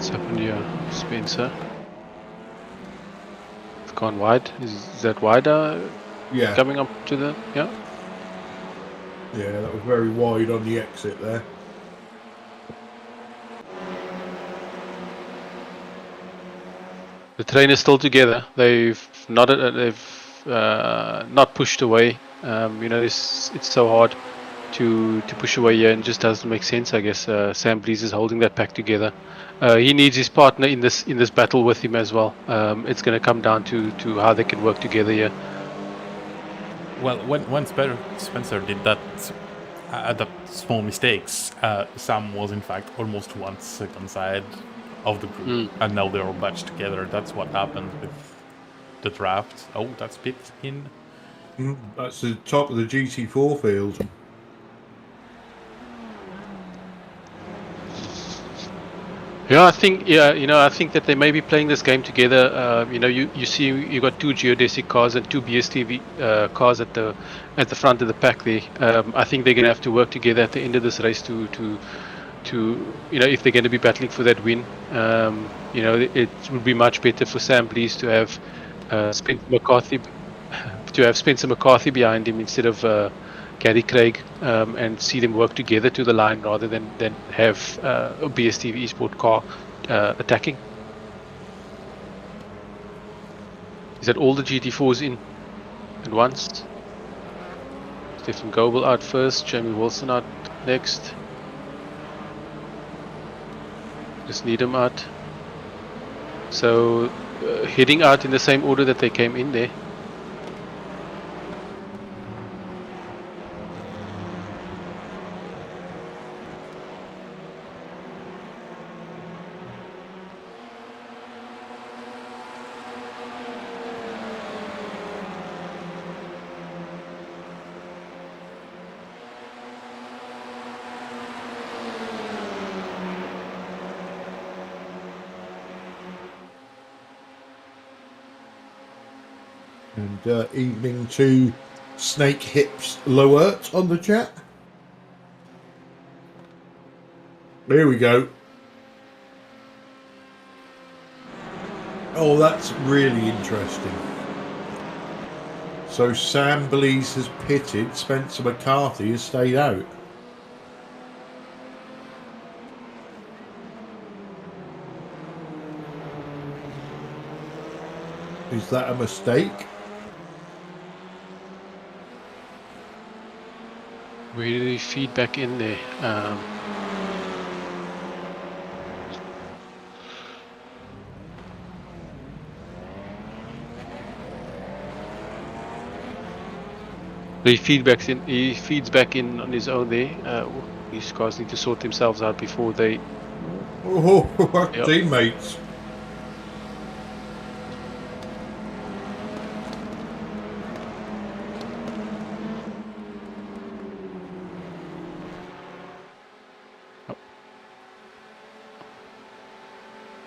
What's happened here, Spencer? It's gone wide. Is that wider? Yeah. Coming up to the yeah. Yeah, that was very wide on the exit there. The train is still together. They've not pushed away. You know, it's so hard to push away here, and just doesn't make sense. I guess Sam Blees is holding that pack together. He needs his partner in this battle with him as well. It's going to come down to how they can work together here. Well, when Spencer did that small mistakes, Sam was in fact almost 1 second side of the group, and now they're all batched together. That's what happened with the draft. Oh, that's pit in. That's the top of the GT4 field. Yeah, I think I think that they may be playing this game together. You know, you see you got 2 geodesic cars and 2 BSTV cars at the front of the pack there. I think they're going to have to work together at the end of this race to you know, if they're going to be battling for that win. You know, it would be much better for Sam Blees to have Spencer McCarthy behind him instead of Gary Craig, and see them work together to the line rather than have a BSTV Esport car attacking. Is that all the GT4s in at once? Stefan Goebel out first, Jamie Wilson out next. Just need them out. So heading out in the same order that they came in there. And evening to Snake Hips Lowert on the chat. Here we go. Oh, that's really interesting. So Sam Blees has pitted, Spencer McCarthy has stayed out. Is that a mistake? Where did he feed back in there? He feeds back in on his own there. These guys need to sort themselves out before they. Oh, Yep. teammates.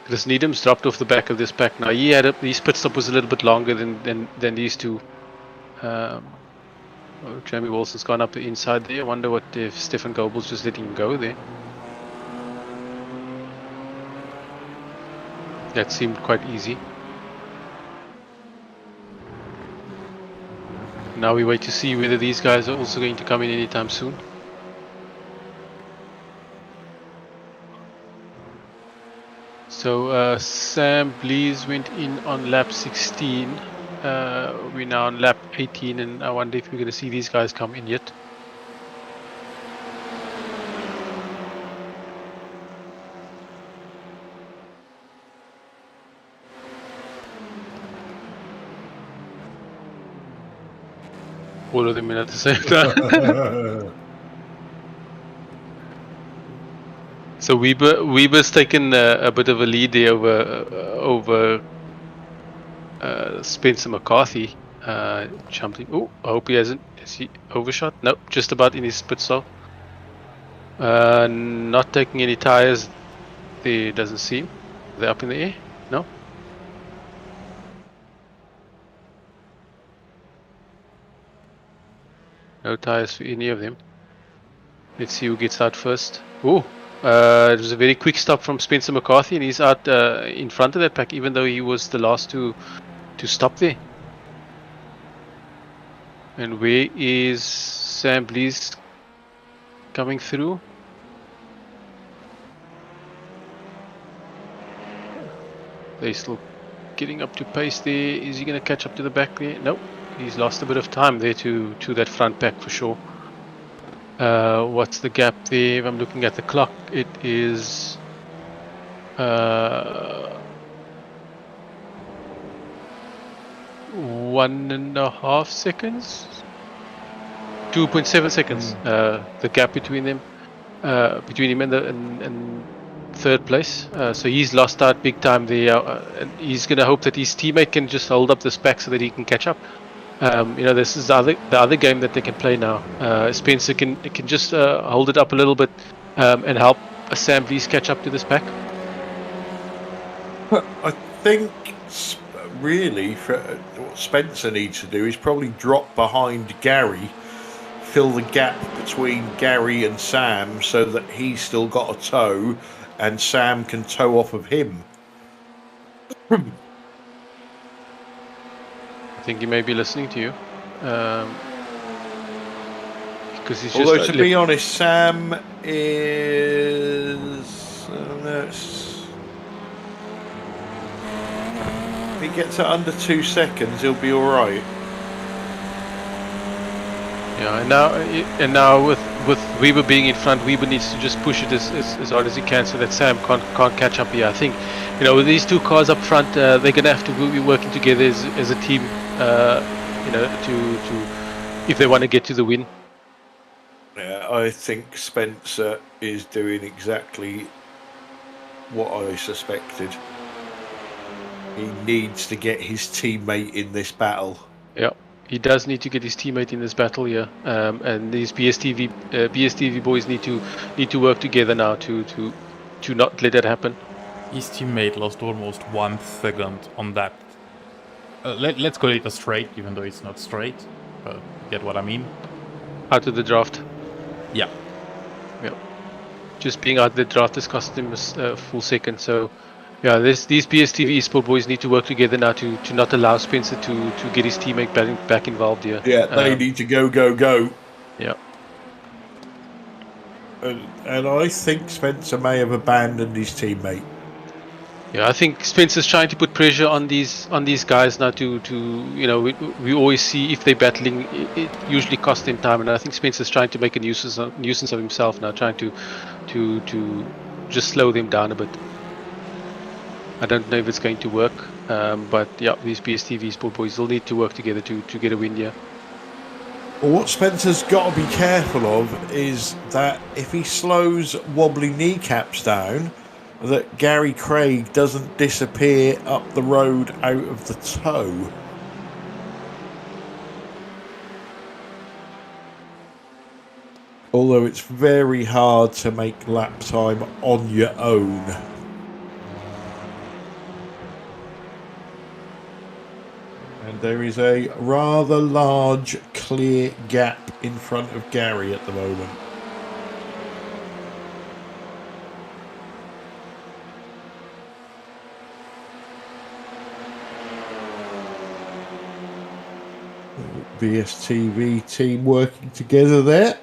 Chris Needham's dropped off the back of this pack now. His pit stop was a little bit longer than these two. Jamie Wilson's gone up the inside there. I wonder what if Stefan Goebel's just letting him go there. That seemed quite easy. Now we wait to see whether these guys are also going to come in anytime soon. So Sam Blees went in on lap 16. We're now on lap 18, and I wonder if we're going to see these guys come in yet. All of them in at the same time. So Weber's taken a bit of a lead there over Spencer McCarthy. Jumping. Oh, I hope he hasn't. Is he overshot? Nope, just about in his pit stop. Not taking any tires. There doesn't seem. They're up in the air. No. No tires for any of them. Let's see who gets out first. Oh, It was a very quick stop from Spencer McCarthy, and he's out in front of that pack, even though he was the last to stop there. And where is Sam Blees coming through? They're still getting up to pace there. Is he going to catch up to the back there? Nope. He's lost a bit of time there to that front pack for sure. What's the gap there? If I'm looking at the clock, it is 1.5 seconds, 2.7 seconds. The gap between them, between him and third place. So he's lost out big time there, and he's going to hope that his teammate can just hold up this pack so that he can catch up. This is the other game that they can play now. Spencer can just hold it up a little bit and help Sam Blees catch up to this pack. I think really what Spencer needs to do is probably drop behind Gary, fill the gap between Gary and Sam so that he's still got a toe and Sam can toe off of him. I think he may be listening to you. Because he's Although, just, to be honest, Sam is... if he gets it under 2 seconds, he'll be all right. Yeah, and now with Weber being in front, Weber needs to just push it as hard as he can so that Sam can't catch up here. I think, with these two cars up front, they're gonna have to be working together as a team, to if they want to get to the win. Yeah, I think Spencer is doing exactly what I suspected. He needs to get his teammate in this battle. Yeah, he does need to get his teammate in this battle here, and these BSTV boys need to work together now to not let that happen. His teammate lost almost 1 second on that. Let's call it a straight, even though it's not straight. But you get what I mean? Out of the draft. Yeah. Yeah. Just being out of the draft has cost him a full second. So, yeah, these BSTV eSport boys need to work together now to not allow Spencer to get his teammate back involved here. Yeah, they need to go. Yeah. And I think Spencer may have abandoned his teammate. Yeah, I think Spencer's trying to put pressure on these guys now to we always see if they're battling, it usually costs them time, and I think Spencer's trying to make a nuisance of himself now, trying to just slow them down a bit. I don't know if it's going to work, but yeah, these BSTV sport boys will need to work together to get a win here. Well, what Spencer's got to be careful of is that if he slows wobbly kneecaps down, that Gary Craig doesn't disappear up the road out of the toe. Although it's very hard to make lap time on your own. And there is a rather large clear gap in front of Gary at the moment. BSTV team working together there.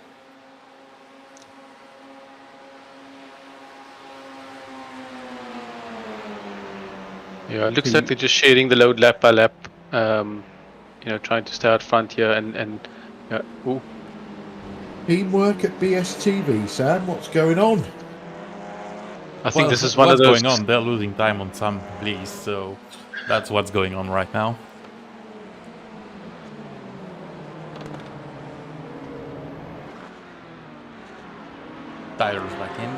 Yeah, it looks like they're just sharing the load lap by lap. Trying to stay out front here and ooh. Teamwork at BSTV, Sam. What's going on? I think this is one of those. What's going on? They're losing time on some Blees, so that's what's going on right now. Tyler's back in.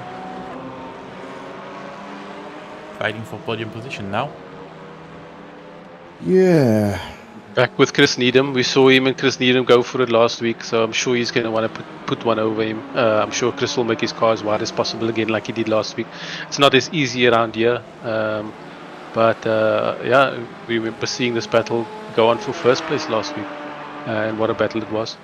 Fighting for podium position now. Yeah. Back with Chris Needham. We saw him and Chris Needham go for it last week, so I'm sure he's going to want to put one over him. I'm sure Chris will make his car as wide as possible again like he did last week. It's not as easy around here, but we were seeing this battle go on for first place last week, and what a battle it was.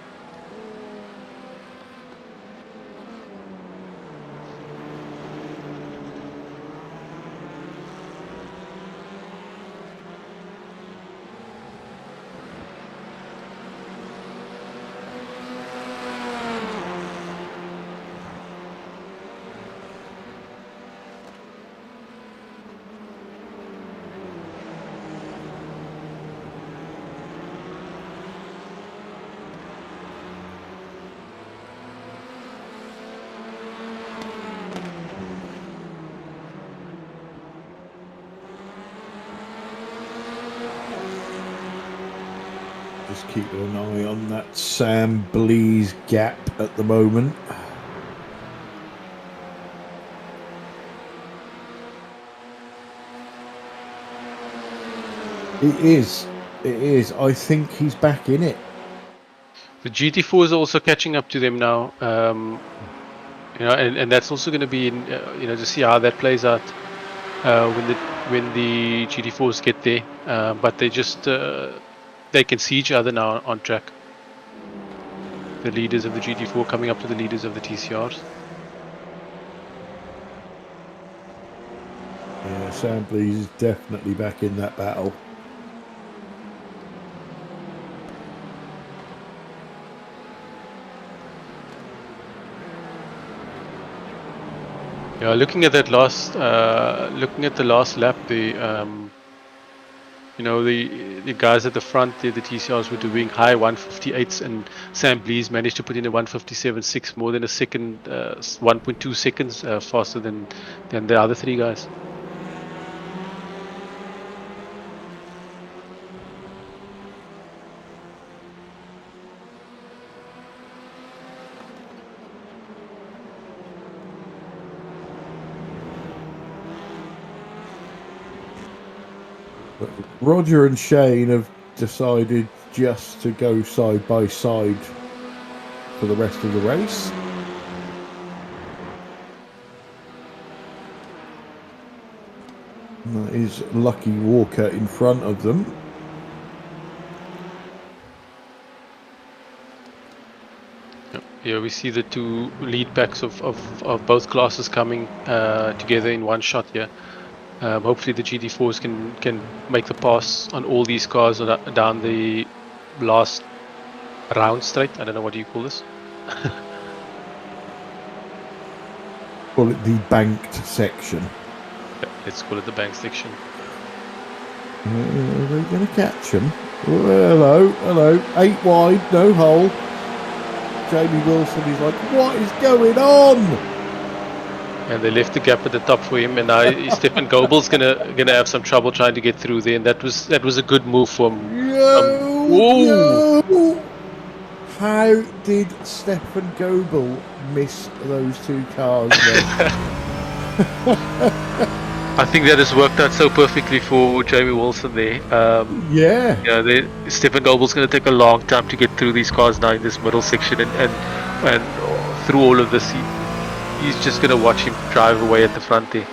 Just keeping an eye on that Sam Blease gap at the moment. It is. I think he's back in it. The GT4 is also catching up to them now. You know, and that's also going to be, you know, to see how that plays out when the GT4s get there. But they just they can see each other now on track. The leaders of the GT4 coming up to the leaders of the TCRs. Yeah, Sam Blease is definitely back in that battle. Yeah, looking at that last, looking at the last lap, the you know, the guys at the front there, the TCRs were doing high 158s, and Sam Blease managed to put in a 157.6, more than a second, 1.2 seconds faster than the other three guys. Roger and Shane have decided just to go side by side for the rest of the race. And that is Lucky Walker in front of them. Yeah, we see the two lead packs of both classes coming together in one shot here. Hopefully the GT4s can make the pass on all these cars down the last round straight. I don't know, what do you call this? Call it the banked section. Yeah, let's call it the bank section. Are they going to catch him? Oh, hello. 8 wide, no hole. Jamie Wilson is like, what is going on? And they left the gap at the top for him, and now Stefan Goebel's gonna have some trouble trying to get through there, and that was a good move from. Yo! How did Stefan Goebel miss those two cars then? I think that has worked out so perfectly for Jamie Wilson there. Yeah. Stefan Goebel's going to take a long time to get through these cars now in this middle section, and through all of this, he's just going to watch him drive away at the front there.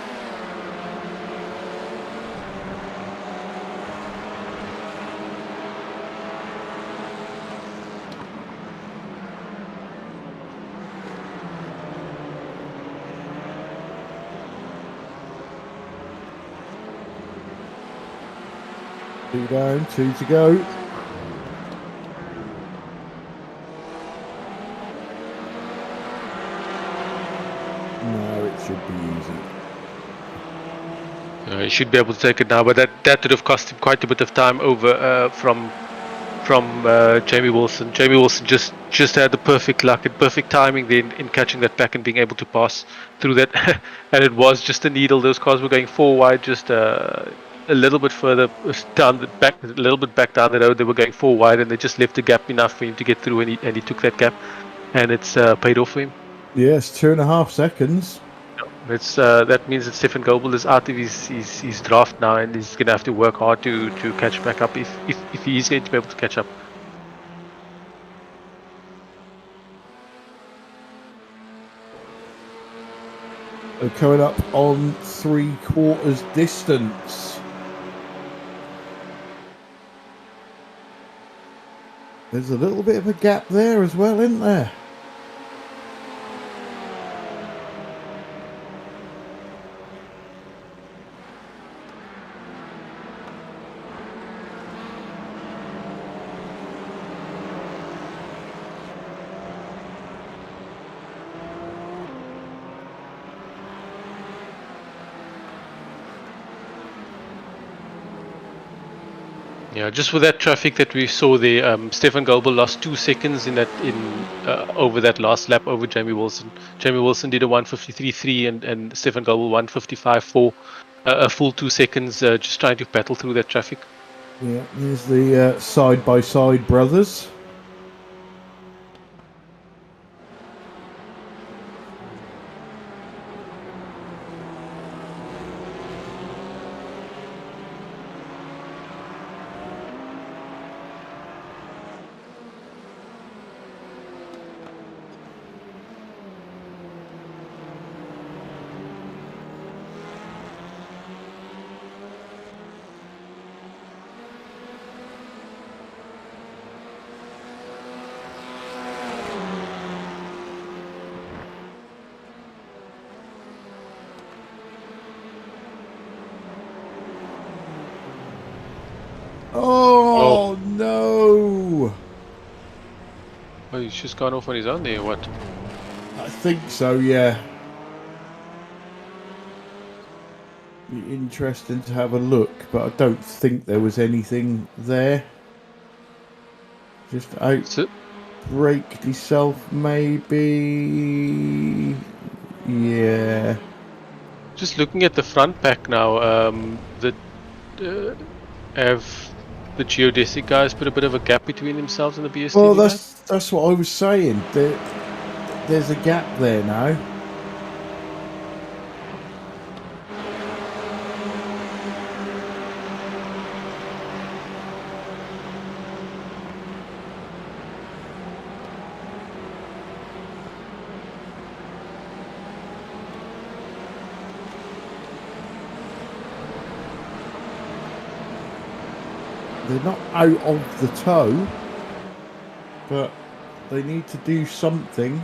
Two down, 2 to go. No, it should be easy. He should be able to take it now, but that would have cost him quite a bit of time over from Jamie Wilson. Jamie Wilson just had the perfect luck and perfect timing then in catching that back and being able to pass through that. And it was just a needle. Those cars were going 4 wide, just a little bit further down the back, a little bit back down the road. They were going 4 wide, and they just left the gap enough for him to get through, and he took that gap, and it's paid off for him. Yes, 2.5 seconds. It's that means that Stefan Goebel is out of his draft now, and he's gonna have to work hard to catch back up if he is going to be able to catch up. They're coming up on 3/4 distance. There's a little bit of a gap there as well, isn't there? Yeah, just with that traffic that we saw there, Stefan Goebel lost 2 seconds over that last lap over Jamie Wilson. Jamie Wilson did a 153.3 and Stefan Goebel 155.4, a full 2 seconds just trying to battle through that traffic. Yeah, there's the side-by-side brothers. Oh, no! Oh, he's just gone off on his own there, what? I think so, yeah. Be interesting to have a look, but I don't think there was anything there. Just outbraked himself, maybe. Yeah. Just looking at the front pack now, have the geodesic guys put a bit of a gap between themselves and the BSTV Well, guys? that's what I was saying. There's a gap there now. They're not out of the toe, but they need to do something.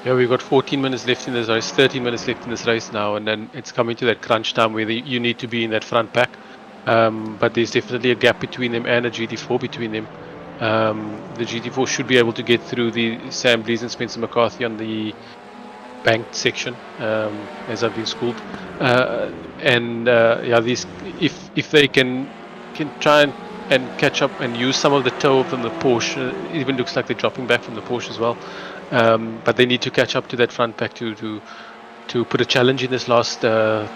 Yeah, we've got 14 minutes left in this race, 13 minutes left in this race now, and then it's coming to that crunch time where you need to be in that front pack. But there's definitely a gap between them and a GT4 between them. The GT4 should be able to get through the Sam Blees and Spencer McCarthy on the banked section, as I've been schooled. Yeah, these if they can try and catch up and use some of the toe from the Porsche. It even looks like they're dropping back from the Porsche as well. But they need to catch up to that front pack to put a challenge in this last 13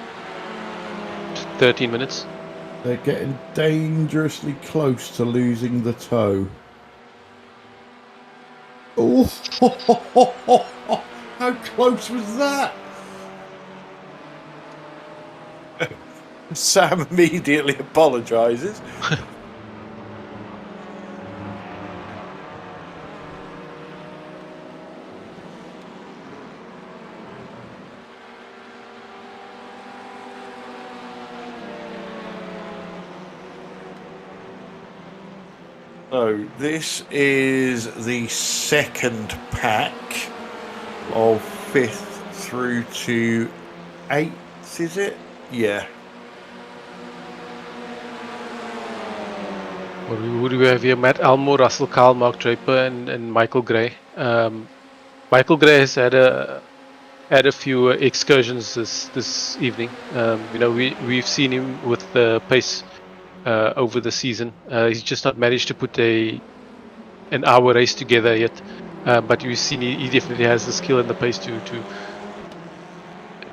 minutes. They're getting dangerously close to losing the toe. Oh, how close was that? Sam immediately apologises. So this is the second pack of 5th through to 8th, is it? Yeah. What do we have here? Matt Elmore, Russell Kyle, Mark Draper, and Michael Gray. Michael Gray has had a few excursions this evening. We've seen him with the pace over the season. He's just not managed to put an hour race together yet. But you've seen he definitely has the skill and the pace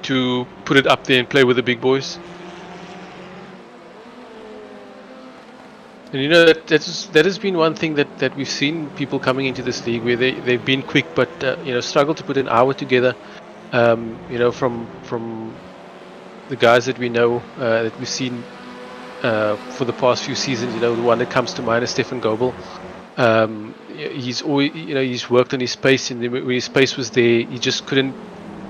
to put it up there and play with the big boys. And that has been one thing that we've seen people coming into this league where they've been quick but struggle to put an hour together. From the guys that we know that we've seen for the past few seasons, the one that comes to mind is Stefan Goebel. He's always, he's worked on his pace, and when his pace was there, he just couldn't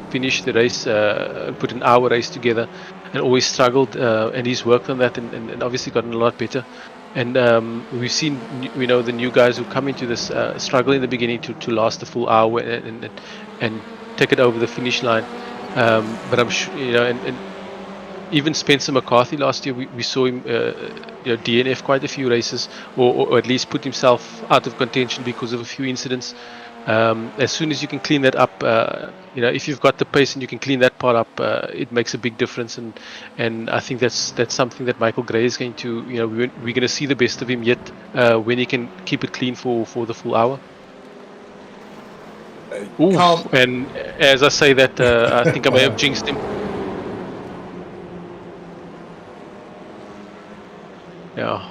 finish the race, put an hour race together, and always struggled. And he's worked on that, and obviously gotten a lot better. And we've seen, the new guys who come into this struggle in the beginning to last the full hour and take it over the finish line. But I'm sure, and even Spencer McCarthy last year, we saw him DNF quite a few races, or at least put himself out of contention because of a few incidents. As soon as you can clean that up, if you've got the pace and you can clean that part up, it makes a big difference. And I think that's something that Michael Gray is going to, we're going to see the best of him yet when he can keep it clean for the full hour. And as I say that, I think I may have jinxed him. Yeah,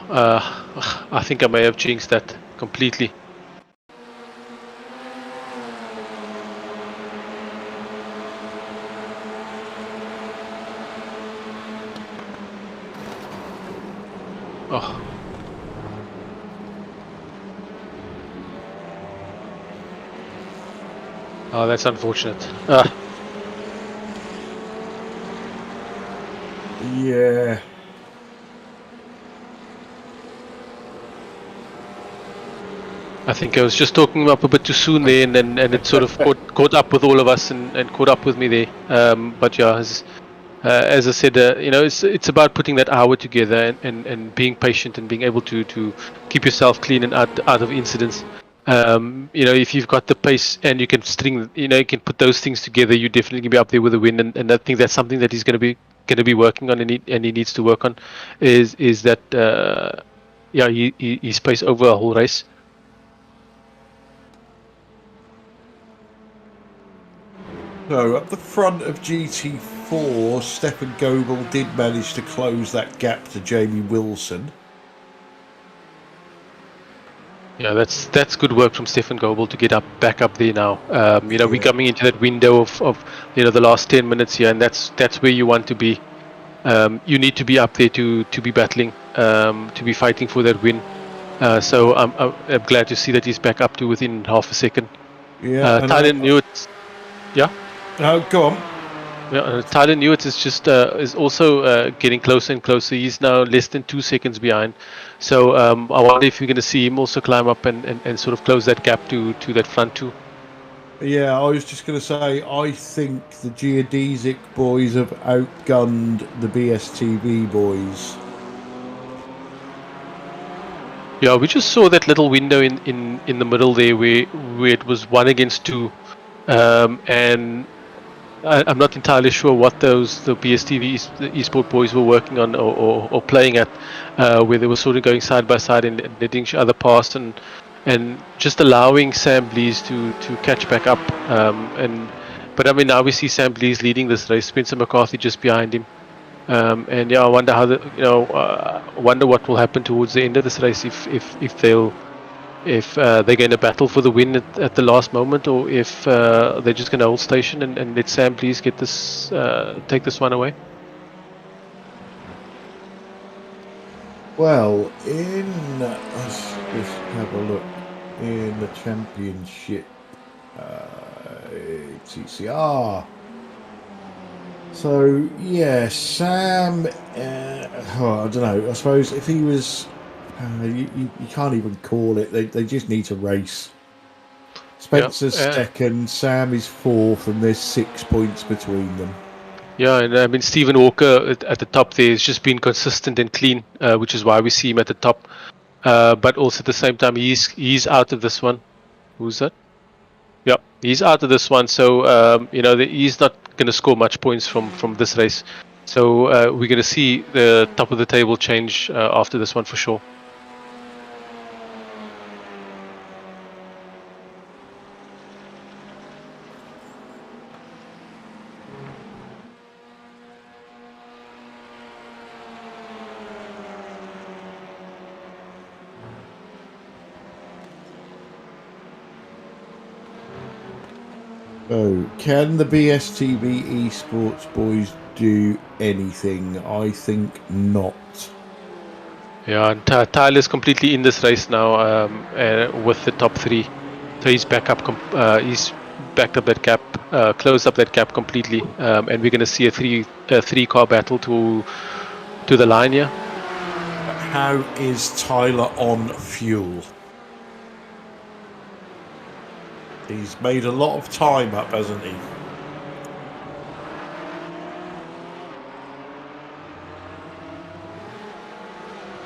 I think I may have jinxed that completely. Oh. Oh, that's unfortunate. Yeah. I think I was just talking him up a bit too soon there, and it sort of caught up with all of us and caught up with me there. But yeah, as I said, it's about putting that hour together and being patient and being able to keep yourself clean and out of incidents. If you've got the pace and you can you can put those things together, you definitely can be up there with a win. And I think that's something that he's going to be working on, and he needs to work on, is that his pace over a whole race. So at the front of GT4, Stefan Goebel did manage to close that gap to Jamie Wilson. Yeah, that's good work from Stefan Goebel to get back up there now. We're coming into that window of the last 10 minutes here, and that's where you want to be. You need to be up there to be battling, to be fighting for that win. So I'm glad to see that he's back up to within half a second. Yeah. Tyler Newitt. Yeah. Go on. Yeah, Tyler Newitt is also getting closer and closer. He's now less than 2 seconds behind. So I wonder if we're going to see him also climb up and sort of close that gap to that front two. Yeah, I was just going to say, I think the Geodesic boys have outgunned the BSTV boys. Yeah, we just saw that little window in the middle there where it was 1 against 2. And I'm not entirely sure what the BSTV the eSport boys were working on or playing at, where they were sort of going side by side and letting each other pass and just allowing Sam Blees to catch back up. But I mean, now we see Sam Blees leading this race, Spencer McCarthy just behind him. And yeah, I wonder how wonder what will happen towards the end of this race if they're going to battle for the win at the last moment, or if they're just going to hold station and let Sam please get this take this one away. Well, let's just have a look in the championship TCR. So yeah, Sam. I don't know. I suppose if he was, you can't even call it. They just need to race. Spencer's second, Sam is fourth, and there's 6 points between them. Yeah, and I mean Stephen Walker at the top there has just been consistent and clean, which is why we see him at the top. But also at the same time, he's out of this one. Who's that? Yeah, he's out of this one, so he's not going to score much points from this race. So we're going to see the top of the table change after this one for sure. So, can the BSTV eSports boys do anything? I think not. Yeah, and Tyler's completely in this race now with the top 3. So he's back up. He's backed up that gap, closed up that gap completely, and we're going to see a three-car battle to the line here. How is Tyler on fuel? He's made a lot of time up, hasn't he?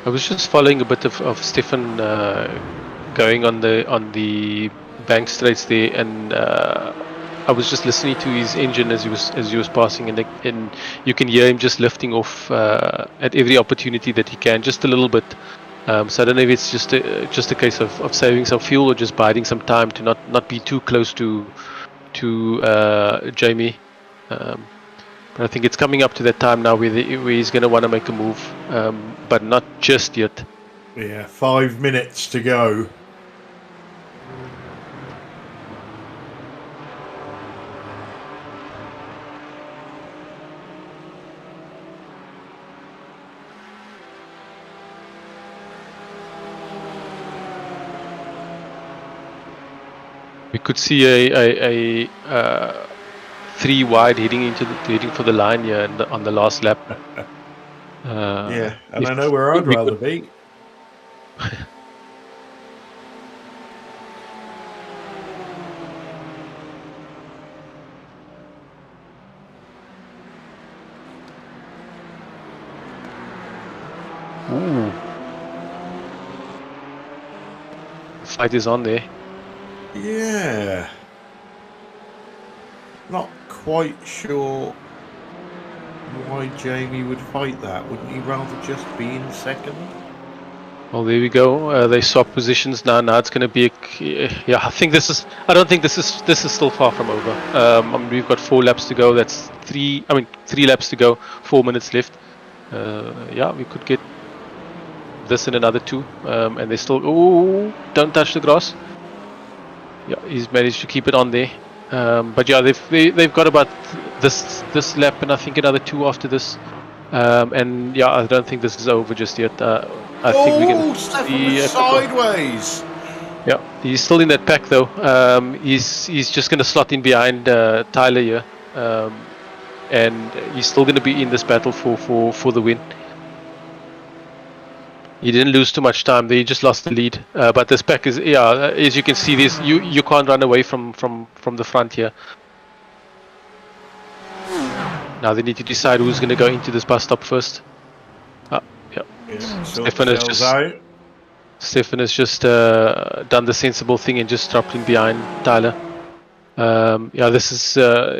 I was just following a bit of Stefan going on the bank straights there, and I was just listening to his engine as he was passing, and you can hear him just lifting off at every opportunity that he can, just a little bit. So I don't know if it's just a case of saving some fuel or just biding some time to not be too close to Jamie. But I think it's coming up to that time now where he's going to want to make a move, but not just yet. Yeah, 5 minutes to go. We could see a 3 wide heading for the line here on the last lap. Yeah, and I know where I'd rather be. Ooh. The fight is on there. Yeah. Not quite sure why Jamie would fight that. Wouldn't he rather just be in second? Well, there we go. They swap positions now. Now it's going to be yeah. I don't think this is still far from over. I mean, we've got 4 laps to go. That's 3 laps to go. 4 minutes left. Yeah, we could get this in another 2. And they still. Oh, don't touch the grass. Yeah, he's managed to keep it on there. But yeah, they've got about this lap, and I think another 2 after this. And yeah, I don't think this is over just yet. I think we can see sideways. Yeah, he's still in that pack though. He's just going to slot in behind Tyler here, and he's still going to be in this battle for the win. He didn't lose too much time. They just lost the lead. But this pack is, yeah, as you can see, you can't run away from the front here. Now they need to decide who's going to go into this bus stop first. Yeah. Stefan has just done the sensible thing and just dropped in behind Tyler. Yeah, this is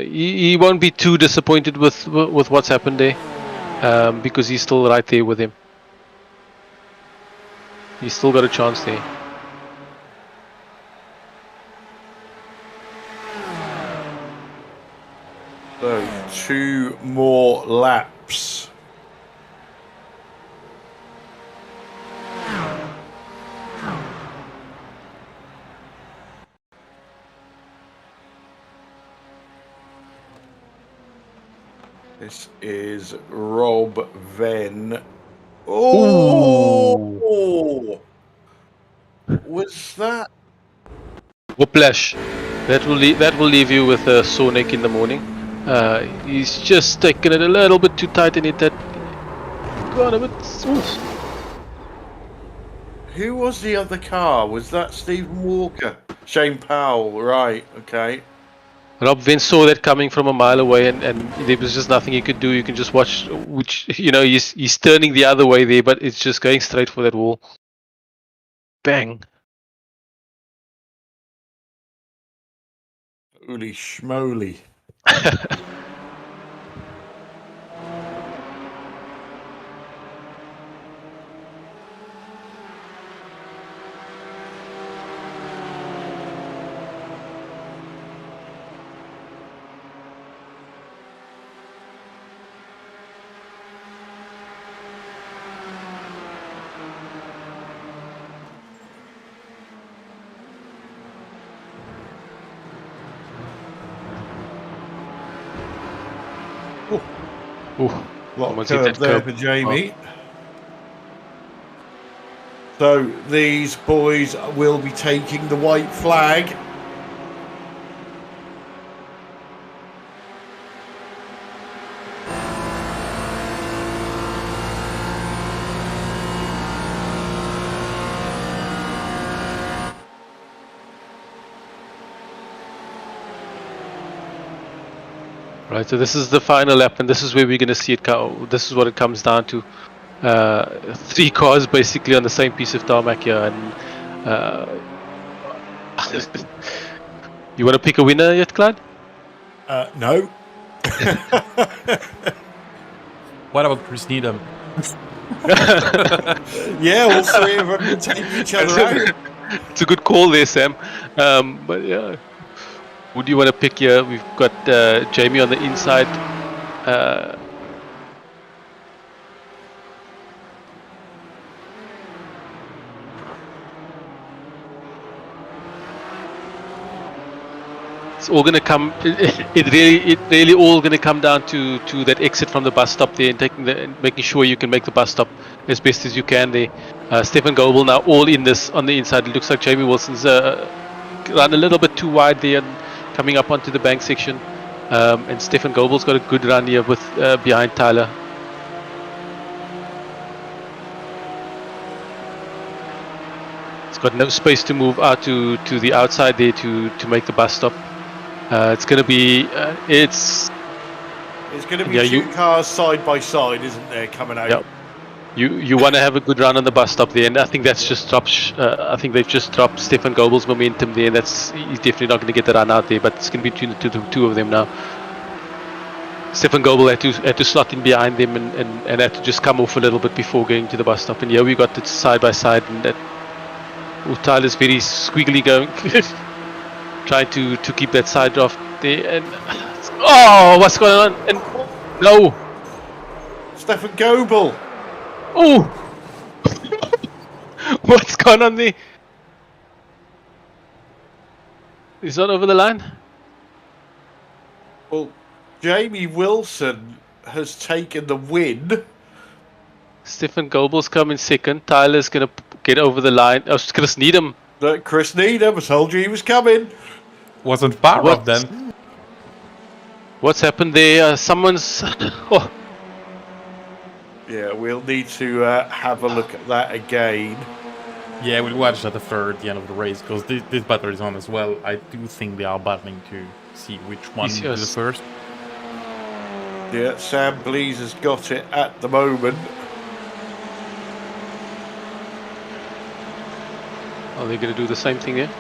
he won't be too disappointed with what's happened there, because he's still right there with him. He's still got a chance there. So 2 more laps. This is Rob Venn. Oh! Ooh. Was that? Whiplash. That will leave you with a sore neck in the morning. He's just taken it a little bit too tight and hit that. Gone a bit smooth. Who was the other car? Was that Stephen Walker? Shane Powell, right? Okay. Rob Venn saw that coming from a mile away, and there was just nothing he could do. You can just watch, which, you know, he's turning the other way there, but it's just going straight for that wall. Bang. Holy schmoly. Lot of curve there for Jamie. So these boys will be taking the white flag. Right, so this is the final lap, and this is where we're going to see it. This is what it comes down to. 3 cars basically on the same piece of tarmac here, and you want to pick a winner yet, Clyde? No. What about Chris Needham? Yeah, all 3 of them can take each other out. It's a good call there, Sam. But yeah. Who do you want to pick here? We've got Jamie on the inside. It's all going to come. It really all going to come down to that exit from the bus stop there, and making sure you can make the bus stop as best as you can there. Stefan Goebel now all in this on the inside. It looks like Jamie Wilson's run a little bit too wide there and coming up onto the bank section. And Stefan Goebel's got a good run here with behind Tyler. He's got no space to move out to the outside there to make the bus stop. It's going to be it's going to be two cars side by side, isn't there, coming out? Yep. You want to have a good run on the bus stop there, and I think that's just dropped. I think they've just dropped Stefan Goebel's momentum there. And he's definitely not going to get the run out there, but it's going to be between the two of them now. Stefan Goebel had to slot in behind them and had to just come off a little bit before going to the bus stop. And here we got it side by side, and Tyler's very squiggly going. Trying to keep that side off there, and what's going on? And no, Stefan Goebel. Oh, what's going on there? He's not over the line. Well, Jamie Wilson has taken the win. Stefan Goebel's coming second. Tyler's gonna get over the line. Oh, it's Chris Needham. Chris Needham, I told you he was coming. Wasn't Barrett then? What's happened there? Someone's... Oh. Yeah, we'll need to have a look at that again. Yeah, we'll watch that after the end of the race, because this battle is on as well. I do think they are battling to see which one is the first. Yeah, Sam Blease has got it at the moment. Are they going to do the same thing here?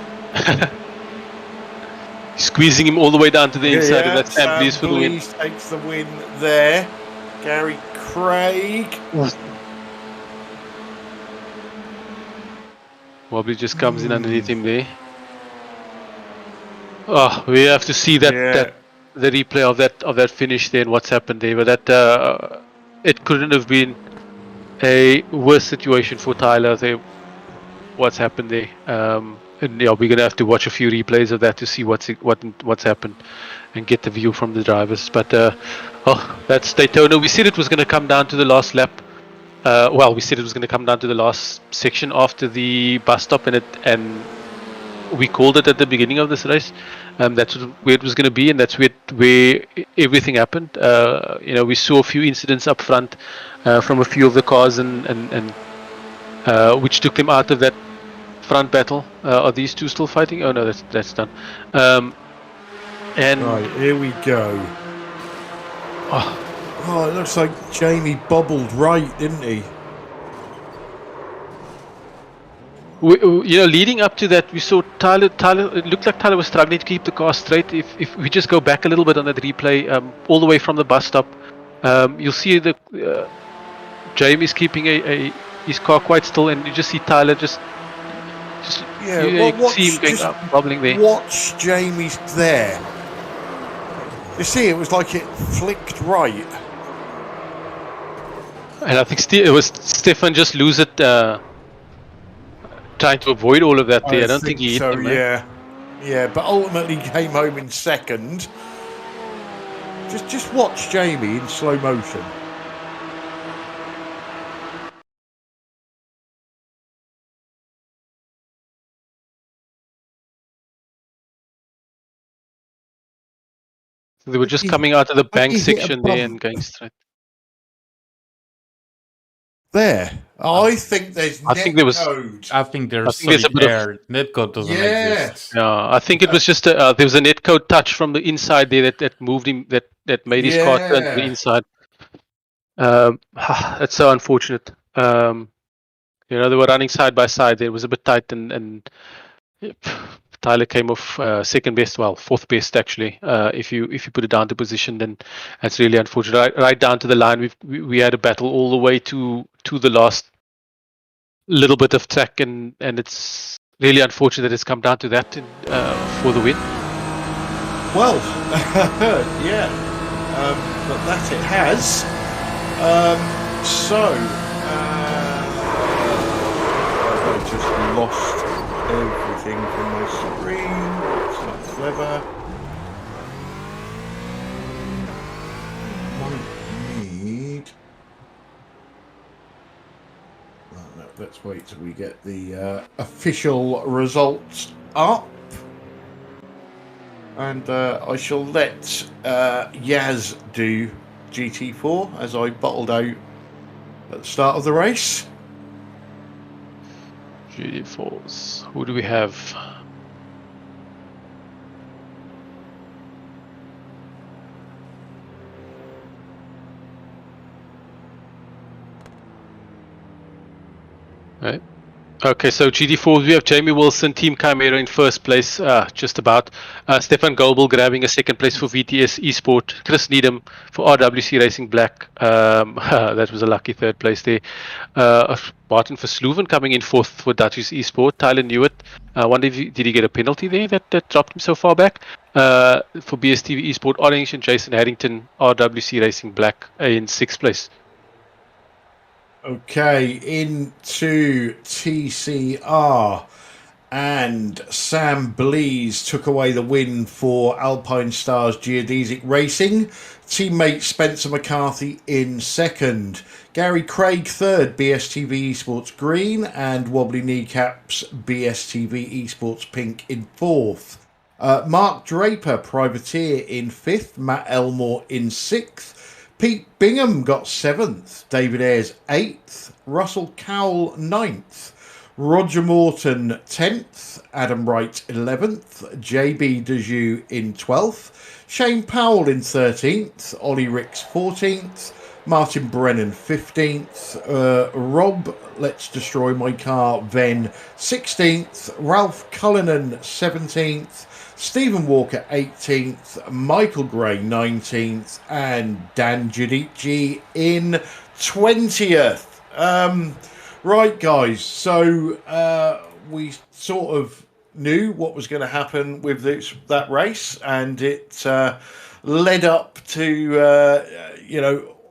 Squeezing him all the way down to the inside of that Sam Blease for the win. Blease takes the win there. Gary Craig. Wobbly just comes in underneath him there. Oh, we have to see the replay of that finish there and what's happened there. But that it couldn't have been a worse situation for Tyler there. What's happened there? And yeah, we're gonna have to watch a few replays of that to see what's happened and get the view from the drivers. But that's Daytona. We said it was gonna come down to the last lap. We said it was gonna come down to the last section after the bus stop, and we called it at the beginning of this race. That's where it was gonna be, and that's where everything happened. We saw a few incidents up front from a few of the cars, and which took them out of that front battle. Are these two still fighting? Oh no, that's done. And right, here we go. Oh, it looks like Jamie bobbled right, didn't he? Leading up to that, we saw Tyler. It looked like Tyler was struggling to keep the car straight. If we just go back a little bit on that replay, all the way from the bus stop, you'll see the Jamie's keeping his car quite still, and you just see Tyler just you can see him going up, wobbling there. Watch Jamie's there. You see, it was like it flicked right. And I think it was Stefan just lose it, trying to avoid all of that there. I don't think he hit so, him, yeah, but ultimately came home in second. Just watch Jamie in slow motion. They were just coming out of the bank section there and going straight. There. I think there's netcode. I think there's a bit of netcode doesn't exist. Yeah, I think it was just there was a netcode touch from the inside there that moved him, that made his car turn to the inside. That's so unfortunate. They were running side by side. There was a bit tight, and Tyler came off second best, fourth best actually. If you put it down to position, then that's really unfortunate. Right down to the line, we had a battle all the way to the last little bit of track, and it's really unfortunate that it's come down to that for the win. Well, yeah. but that it has. I just lost everything from my screen. It's not clever. Might need... Oh, no, let's wait till we get the official results up. And I shall let Yaz do GT4 as I bottled out at the start of the race. GT4s. Who do we have? Right. Okay, so GT4, we have Jamie Wilson, Team Chimera in first place, just about. Stefan Goebel grabbing a second place for VTS Esport. Chris Needham for RWC Racing Black. That was a lucky third place there. Martin Versloven coming in fourth for Dutchess Esport. Tyler Newitt. I wonder if did he get a penalty there that dropped him so far back? For BSTV Esport Orange, and Jason Harrington, RWC Racing Black in sixth place. Okay, into TCR, and Sam Blees took away the win for Alpine Stars Geodesic Racing. Teammate Spencer McCarthy in second. Gary Craig third, BSTV Esports Green, and Wobbly Kneecaps BSTV Esports Pink in fourth. Mark Draper, Privateer in fifth. Matt Elmore in sixth. Pete Bingham got 7th, David Ayres 8th, Russell Cowell 9th, Roger Morton 10th, Adam Wright 11th, JB Dejoux in 12th, Shane Powell in 13th, Ollie Ricks 14th, Martin Brennan 15th, Rob Let's Destroy My Car Venn 16th, Ralph Cullinan 17th, Stephen Walker 18th, Michael Gray 19th, and Dan Giudici in 20th. Right, guys, so we sort of knew what was going to happen with that race, and it led up to,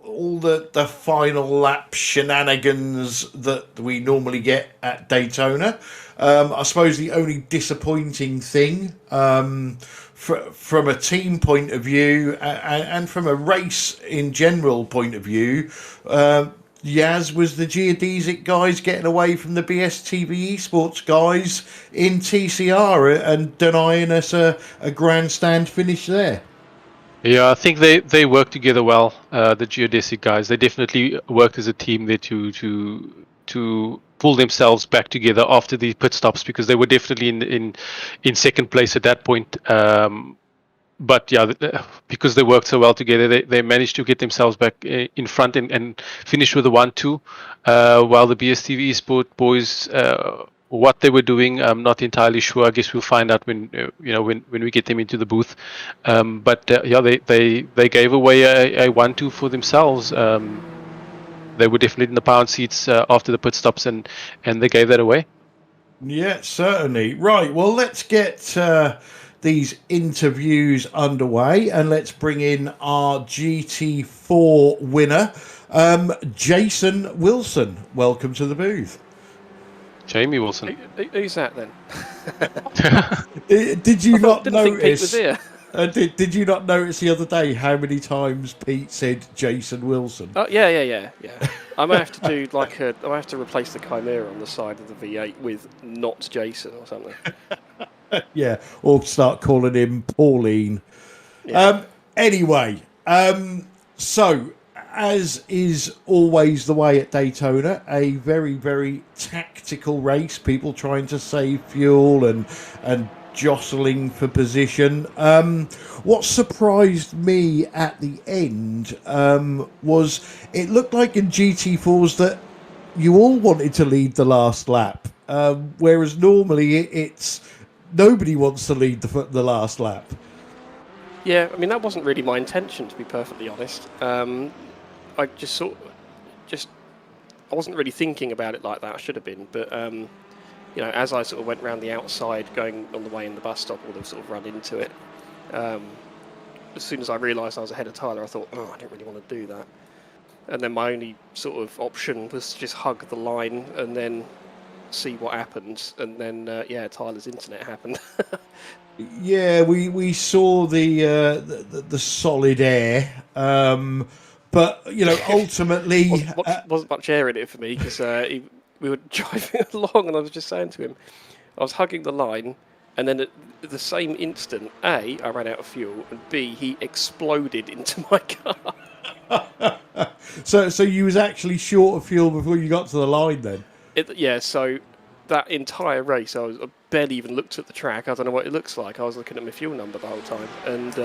all the final lap shenanigans that we normally get at Daytona. I suppose the only disappointing thing from a team point of view and from a race in general point of view, Yaz was the geodesic guys getting away from the BSTV Esports guys in TCR and denying us a grandstand finish there. Yeah, I think they work together well. The geodesic guys, they definitely worked as a team there to pull themselves back together after the pit stops, because they were definitely in second place at that point. But yeah, because they worked so well together, they managed to get themselves back in front and finish with a 1-2. While the BSTV Esport boys, what they were doing, I'm not entirely sure. I guess we'll find out when we get them into the booth. But yeah, they gave away a 1-2 for themselves. They were definitely in the pound seats after the pit stops, and they gave that away. Yeah, certainly. Right, well, let's get these interviews underway, and let's bring in our GT4 winner, Jason Wilson. Welcome to the booth. Jamie Wilson. Who's that then? Did you not didn't think Pete was notice? here. Did you not notice the other day how many times Pete said Jason Wilson? Oh yeah. I might have to do I might have to replace the Chimera on the side of the V8 with not Jason or something. Yeah, or start calling him Pauline. Yeah. Anyway, so as is always the way at Daytona, a very, very tactical race, people trying to save fuel and jostling for position. What surprised me at the end was it looked like in GT4s that you all wanted to lead the last lap, whereas normally it's nobody wants to lead the last lap. Yeah, I mean that wasn't really my intention, to be perfectly honest. I I wasn't really thinking about it like that. I should have been, but as I sort of went round the outside, going on the way in the bus stop, would have sort of run into it. as soon as I realised I was ahead of Tyler, I thought, oh, I don't really want to do that. And then my only sort of option was to just hug the line and then see what happens. And then, Tyler's internet happened. Yeah, we saw the solid air, but ultimately wasn't much air in it for me because we were driving along, and I was just saying to him, I was hugging the line, and then at the same instant, A, I ran out of fuel, and B, he exploded into my car. So you was actually short of fuel before you got to the line then? So that entire race, I barely even looked at the track. I don't know what it looks like. I was looking at my fuel number the whole time, and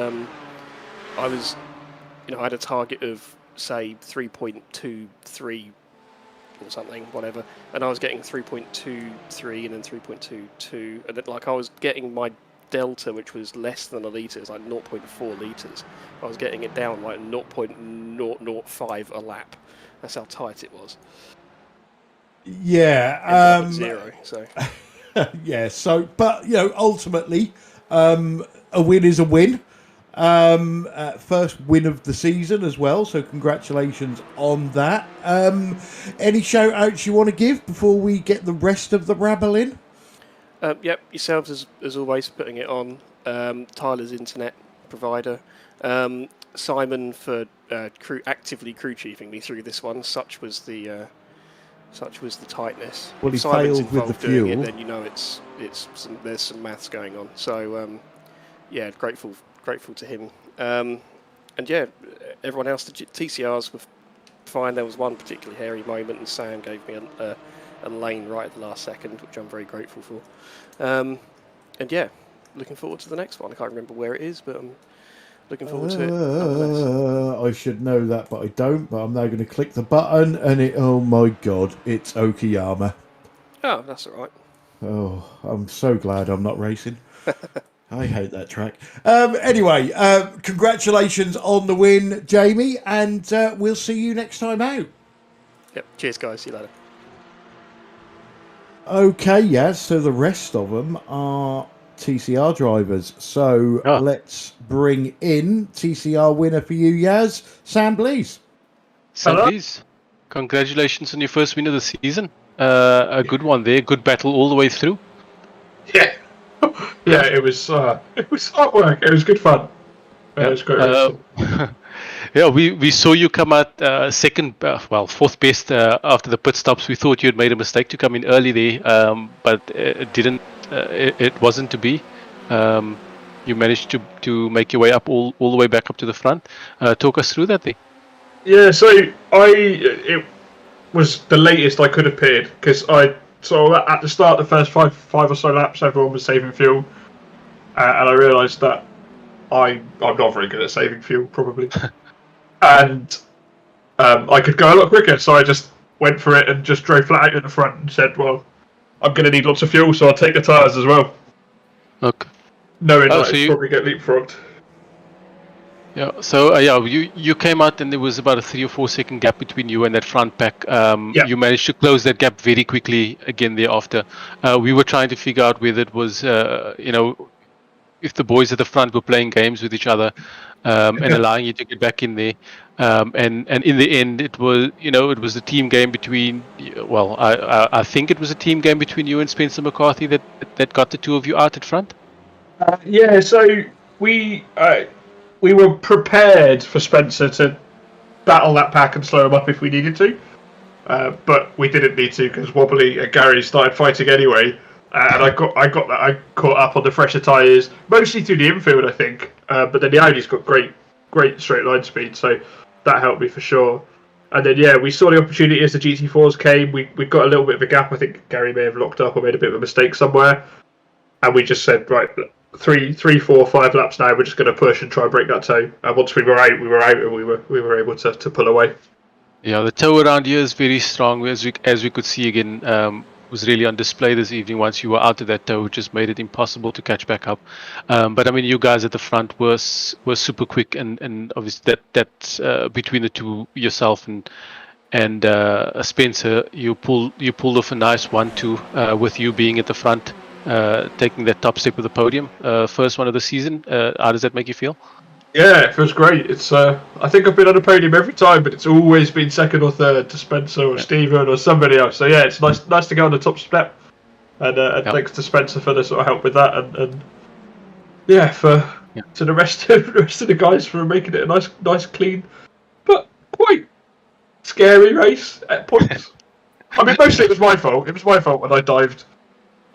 I was, I had a target of say 3.23 or something, whatever, and I was getting 3.23 and then 3.22, and then, I was getting my delta, which was less than a litre, it's like 0.4 litres. I was getting it down like 0.005 a lap. That's how tight it was. Yeah. Zero. So. Yeah. So, but ultimately, a win is a win. First win of the season as well. So, congratulations on that. Any shout outs you want to give before we get the rest of the rabble in? Yep, yourselves as always putting it on. Tyler's internet provider. Simon for actively crew chiefing me through this one. Such was the tightness. Well, he if Simon's failed with the involved doing fuel. it, then there's some maths going on. So grateful to him. And yeah, everyone else, the TCRs were fine. There was one particularly hairy moment, and Sam gave me a lane right at the last second, which I'm very grateful for. And yeah, looking forward to the next one. I can't remember where it is, but I'm looking forward to it nonetheless. I should know that, but I don't. But I'm now going to click the button, and oh my god, it's Okayama. Oh, that's all right. Oh, I'm so glad I'm not racing. I hate that track. Anyway, congratulations on the win, Jamie, and we'll see you next time out. Yep. Cheers, guys. See you later. Okay, Yaz, so the rest of them are TCR drivers. So let's bring in TCR winner for you, Yaz, Sam Blease. Sam Blease, congratulations on your first win of the season. A good one there, good battle all the way through. Yeah. Yeah, it was hard work. It was good fun. It was great. Yeah, we saw you come out second, fourth best after the pit stops. We thought you had made a mistake to come in early there, but it didn't. It wasn't to be. You managed to make your way up all the way back up to the front. Talk us through that thing. Yeah, so it was the latest I could have pitted because so at the start of the first five or so laps, everyone was saving fuel, and I realised that I'm not very good at saving fuel, probably. And I could go a lot quicker, so I just went for it and just drove flat out in the front and said, well, I'm going to need lots of fuel, so I'll take the tyres as well. Okay. Knowing that I'd probably get leapfrogged. Yeah, so you came out and there was about a 3 or 4 second gap between you and that front pack. You managed to close that gap very quickly again thereafter. We were trying to figure out whether it was, if the boys at the front were playing games with each other and allowing you to get back in there. And in the end, it was the team game between. Well, I think it was a team game between you and Spencer McCarthy that got the two of you out at front. Yeah, so we were prepared for Spencer to battle that pack and slow him up if we needed to, but we didn't need to because Wobbly and Gary started fighting anyway. And I caught up on the fresher tyres, mostly through the infield, I think. But then the Audi's got great straight line speed, so that helped me for sure. And then we saw the opportunity as the GT4s came. We got a little bit of a gap. I think Gary may have locked up or made a bit of a mistake somewhere, and we just said, right, 3, 4, 5 laps now. We're just going to push and try and break that toe. And once we were out, and we were able to pull away. Yeah, the toe around here is very strong, as we could see again. Was really on display this evening once you were out of that toe, which just made it impossible to catch back up. But I mean, you guys at the front were super quick, and obviously that between the two, yourself and Spencer, you pulled off a nice 1-2 with you being at the front, taking that top step of the podium, first one of the season. How does that make you feel? Yeah, it feels great. It's I think I've been on a podium every time, but it's always been second or third to Spencer or Stephen or somebody else. So yeah, it's nice to go on the top step. And thanks to Spencer for the sort of help with that, and yeah, to the rest of the guys for making it a nice, clean, but quite scary race at points. I mean, mostly it was my fault. It was my fault when I dived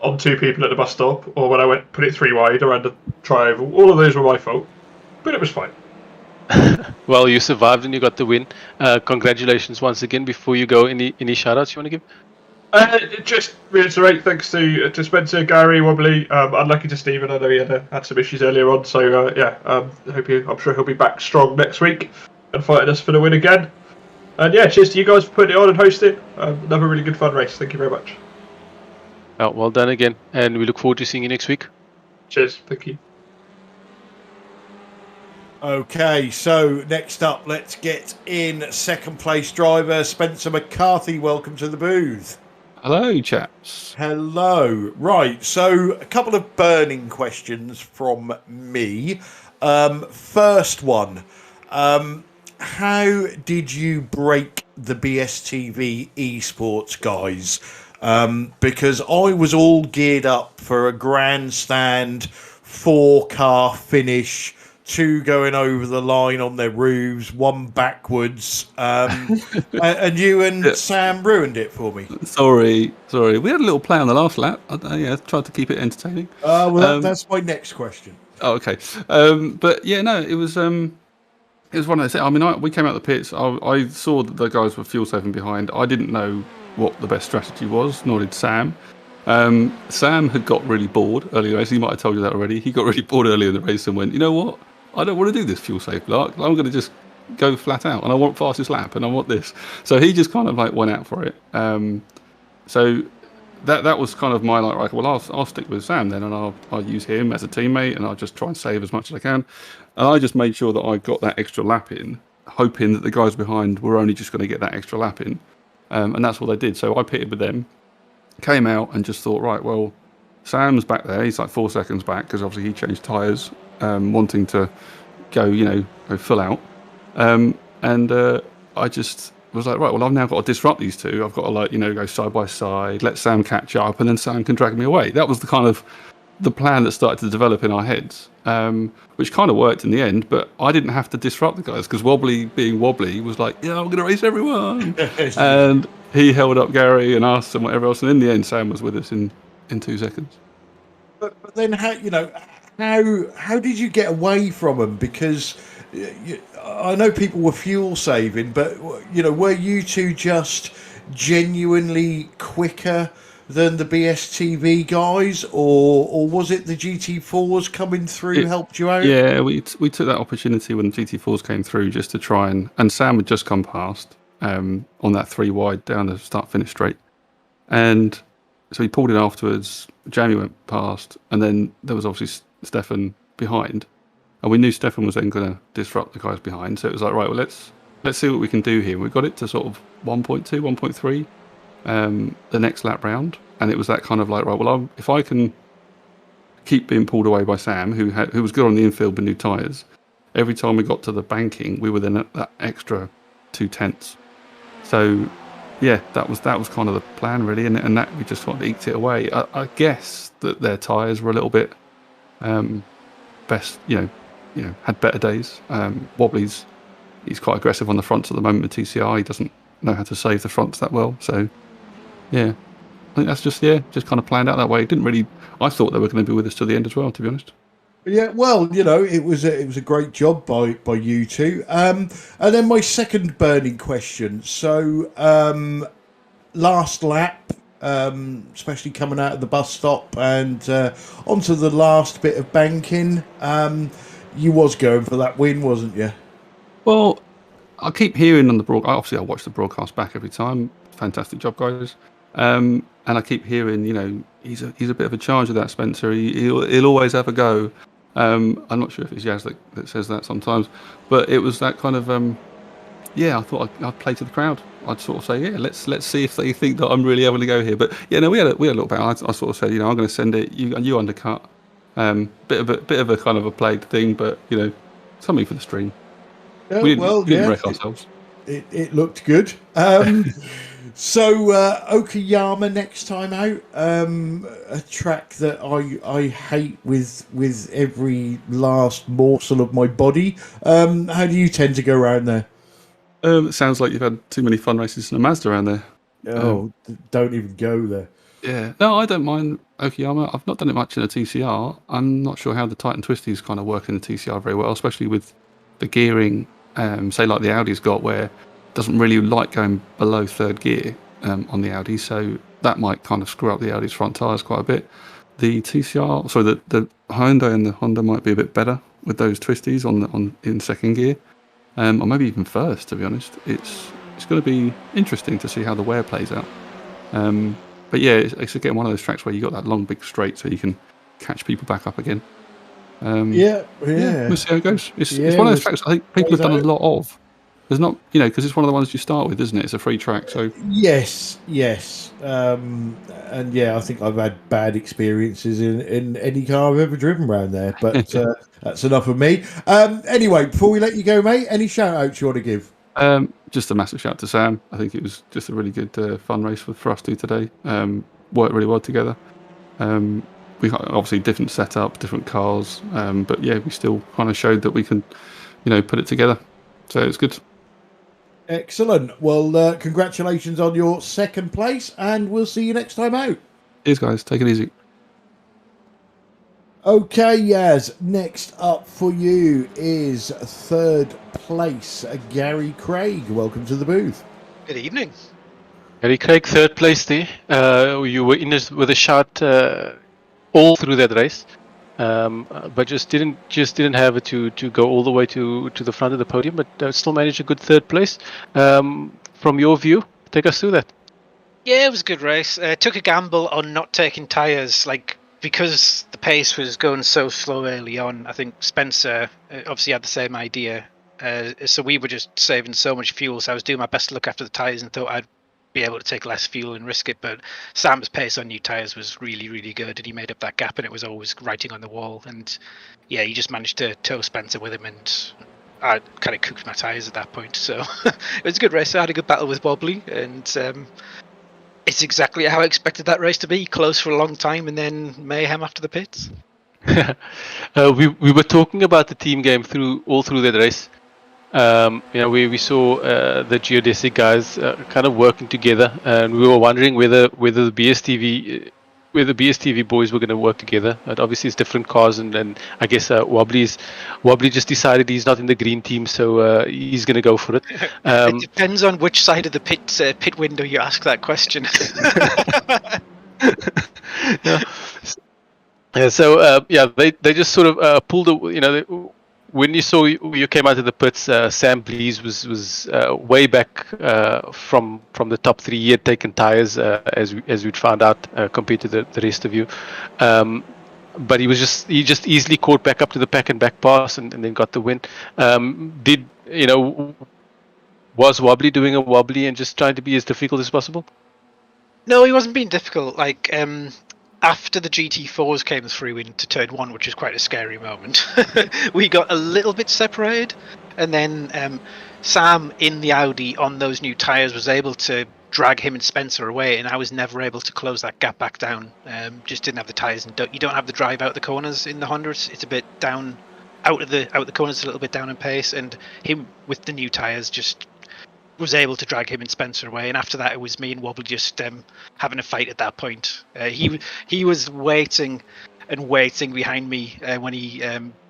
on two people at the bus stop, or when I put it 3 wide around the tri-oval. All of those were my fault, but it was fine. Well, you survived and you got the win. Congratulations once again. Before you go, any shout-outs you want to give? Just reiterate, thanks to Spencer, Gary, Wobbly, unlucky to Stephen. I know he had some issues earlier on, so I'm sure he'll be back strong next week and fighting us for the win again. And yeah, cheers to you guys for putting it on and hosting. Another really good fun race. Thank you very much. Oh, well done again, and we look forward to seeing you next week. Cheers. Thank you. Okay, so next up, let's get in second place driver Spencer McCarthy. Welcome to the booth. Hello, chaps. Hello. Right, so a couple of burning questions from me. First one, how did you break the BSTV esports guys? Because I was all geared up for a grandstand 4-car finish, 2 going over the line on their roofs, 1 backwards, and you and Sam ruined it for me. Sorry. We had a little play on the last lap. I tried to keep it entertaining. That's my next question. Oh, okay. But yeah, no, it was one of those. I mean, we came out of the pits. I saw that the guys were fuel saving behind. I didn't know what the best strategy was, nor did Sam. Sam had got really bored early in the race. He might have told you that already. He got really bored early in the race and went, you know what? I don't want to do this fuel safe lark. I'm going to just go flat out, and I want fastest lap, and I want this. So he just kind of like went out for it. So that was kind of my right. Well, I'll stick with Sam then, and I'll use him as a teammate, and I'll just try and save as much as I can. And I just made sure that I got that extra lap in, hoping that the guys behind were only just going to get that extra lap in, and that's what they did. So I pitted with them, came out, and just thought, right, well, Sam's back there. He's like 4 seconds back because obviously he changed tyres. Wanting to go full out, and I just was like, right, well, I've now got to disrupt these two. I've got to go side by side, let Sam catch up, and then Sam can drag me away. That was the kind of the plan that started to develop in our heads, which kind of worked in the end. But I didn't have to disrupt the guys because Wobbly, being Wobbly, was like, yeah, I'm going to race everyone, and he held up Gary and us and whatever else. And in the end, Sam was with us in 2 seconds. But then how did you get away from them? Because I know people were fuel saving, but were you two just genuinely quicker than the BSTV guys, or was it the GT4s coming through helped you out? Yeah, we took that opportunity when the GT4s came through just to try and Sam had just come past on that 3 wide down the start-finish straight, and so he pulled in afterwards. Jamie went past, and then there was obviously Stefan behind, and we knew Stefan was then going to disrupt the guys behind. So it was like, right, well, let's see what we can do here. We got it to sort of 1.2, 1.3 the next lap round, and it was that kind of like, right, well, if I can keep being pulled away by Sam, who was good on the infield with new tyres, every time we got to the banking, we were then at that extra 2/10. So yeah, that was kind of the plan really, and that we just sort of eked it away. I guess that their tyres were a little bit best, had better days. Wobbly's, he's quite aggressive on the fronts at the moment with TCR. He doesn't know how to save the fronts that well. So yeah, I think that's just kind of planned out that way. It didn't really. I thought they were going to be with us till the end as well, to be honest. Yeah, well, it was a great job by you two. And then my second burning question. So last lap, especially coming out of the bus stop and onto the last bit of banking, you was going for that win, wasn't you? Well, I keep hearing on the broadcast. Obviously, I watch the broadcast back every time. Fantastic job, guys. And I keep hearing, he's a bit of a charger, that Spencer. He'll always have a go. I'm not sure if it's Yaz that says that sometimes, but it was that kind of I thought I'd play to the crowd. I'd sort of say, yeah, let's see if they think that I'm really having to go here. But yeah, no, we had a little bit. I sort of said, I'm going to send it. You undercut. Bit of a kind of a plagued thing, but something for the stream. Oh, We didn't wreck ourselves. It looked good. So Okayama next time out, a track that I hate with every last morsel of my body. How do you tend to go around there? It sounds like you've had too many fun races in a Mazda around there. Oh, don't even go there. Yeah, no, I don't mind Okayama. I've not done it much in a TCR. I'm not sure how the tight and twisties kind of work in the TCR very well, especially with the gearing, say like the Audi's got, where it doesn't really like going below third gear on the Audi, so that might kind of screw up the Audi's front tyres quite a bit. The TCR, so the Hyundai and the Honda might be a bit better with those twisties in second gear, or maybe even first. To be honest, it's going to be interesting to see how the wear plays out. But yeah, it's again one of those tracks where you got that long big straight, so you can catch people back up again. Yeah. We'll see how it goes. It's one of those tracks I think people have done a lot of. There's not, because it's one of the ones you start with, isn't it? It's a free track, so yes. And yeah, I think I've had bad experiences in any car I've ever driven around there, but that's enough of me. Anyway, before we let you go, mate, any shout outs you want to give? Just a massive shout out to Sam. I think it was just a really good fun race for us two today. Worked really well together. We got obviously different setup, different cars, but yeah, we still kind of showed that we can, put it together. So it's good. Excellent. Well, congratulations on your second place, and we'll see you next time out. Cheers, guys. Take it easy. Okay, Yaz, next up for you is third place, Gary Craig. Welcome to the booth. Good evening. Gary Craig, third place there. You were in with a shot all through that race, but just didn't have it to go all the way to the front of the podium, but still managed a good third place. From your view, take us through that. Yeah, it was a good race. Took a gamble on not taking tyres, because the pace was going so slow early on. I think Spencer obviously had the same idea. So we were just saving so much fuel. So I was doing my best to look after the tyres and thought I'd be able to take less fuel and risk it. But Sam's pace on new tyres was really, really good. And he made up that gap and it was always writing on the wall. And yeah, he just managed to tow Spencer with him. And I kind of cooked my tyres at that point. So it was a good race. I had a good battle with Wobbly. And it's exactly how I expected that race to be. Close for a long time and then mayhem after the pits. We were talking about the team game all through that race. We saw the geodesic guys kind of working together, and we were wondering whether the BSTV boys were going to work together. But obviously, it's different cars, and I guess Wobbly just decided he's not in the green team, so he's going to go for it. It depends on which side of the pit window you ask that question. They just sort of pulled when you came out of the pits, Sam Blees was way back from the top three. He had taken tyres as we'd found out compared to the rest of you, but he just easily caught back up to the pack and back pass and then got the win. Was Wobbly doing a wobbly and just trying to be as difficult as possible? No, he wasn't being difficult. After the GT4s came through into turn one, which was quite a scary moment, we got a little bit separated, and then Sam in the Audi on those new tyres was able to drag him and Spencer away, and I was never able to close that gap back down. Just didn't have the tyres, and you don't have the drive out the corners in the Honda. It's a bit down out of the corners, a little bit down in pace, and him with the new tyres just was able to drag him and Spencer away, and after that it was me and Wobble just having a fight at that point. He was waiting behind me when he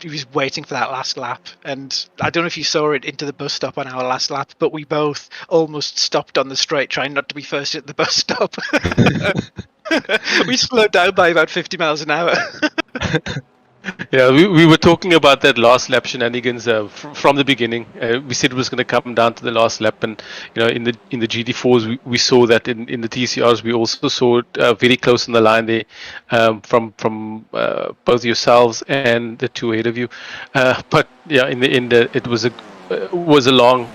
was waiting for that last lap, and I don't know if you saw it into the bus stop on our last lap, but we both almost stopped on the straight trying not to be first at the bus stop. We slowed down by about 50 miles an hour. Yeah, we were talking about that last lap shenanigans from the beginning. We said it was going to come down to the last lap, and in the GT4s we saw that. In the TCRs we also saw it very close in the line there, from both yourselves and the two ahead of you. But yeah, in the end it was a long,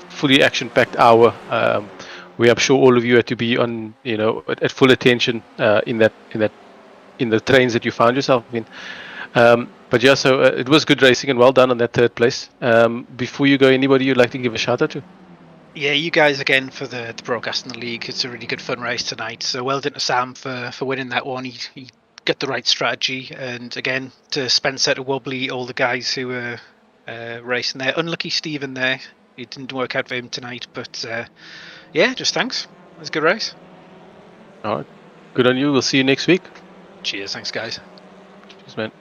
fully action-packed hour. I'm sure all of you had to be on at full attention in the trains that you found yourself in. But yeah, so it was good racing and well done on that third place. Before you go, anybody you'd like to give a shout out to? Yeah, you guys again for the broadcast in the league. It's a really good fun race tonight. So well done to Sam for winning that one. He got the right strategy, and again to Spencer, to Wobbly, all the guys who were racing there. Unlucky Stephen there. It didn't work out for him tonight, but yeah, just thanks. It was a good race. All right, good on you. We'll see you next week. Cheers, thanks guys. Cheers, man.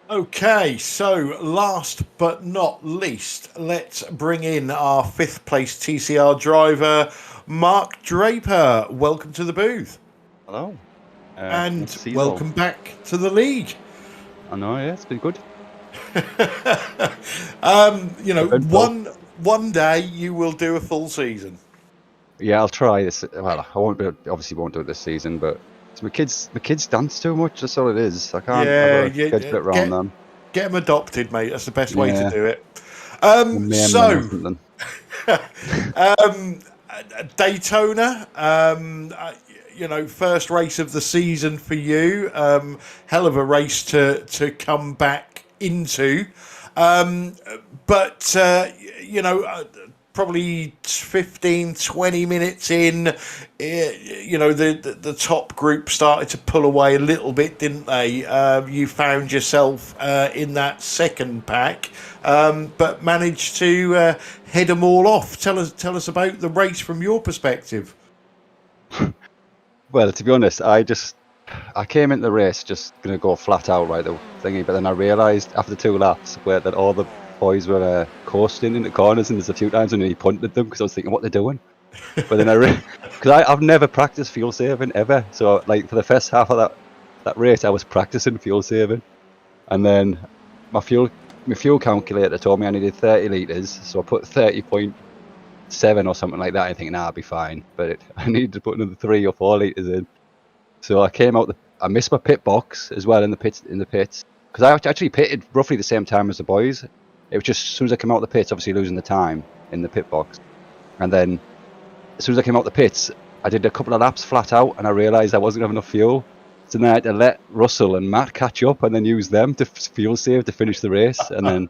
Okay, so last but not least, let's bring in our 5th place TCR driver, Mark Draper. Welcome to the booth. Hello. And welcome back to the league. I know, yeah, it's been good. You know, one day you will do a full season. Yeah, I'll try this. Well, I won't do it this season, but my kids dance too much. That's all it is. I can't get around them. Get them adopted, mate. That's the best way to do it. Daytona. You know, first race of the season for you. Hell of a race to come back into. But you know, probably 15, 20 minutes in, you know, the top group started to pull away a little bit, didn't they? You found yourself in that second pack, but managed to head them all off. Tell us about the race from your perspective. Well, to be honest, I came into the race just going to go flat out, right, the thingy, but then I realised after 2 laps that all the boys were coasting in the corners, and there's a few times when he punted them because I was thinking, what they're doing. But then I've never practiced fuel saving ever, so like for the first half of that race, I was practicing fuel saving, and then my fuel calculator told me I needed 30 litres, so I put 30.7 or something like that. I think, nah, I'll be fine, but I needed to put another 3 or 4 litres in. So I came out. I missed my pit box as well in the pits because I actually pitted roughly the same time as the boys. It was just as soon as I came out of the pits, obviously losing the time in the pit box. And then as soon as I came out of the pits, I did a couple of laps flat out, and I realised I wasn't going to have enough fuel. So then I had to let Russell and Matt catch up and then use them to fuel save to finish the race. And then,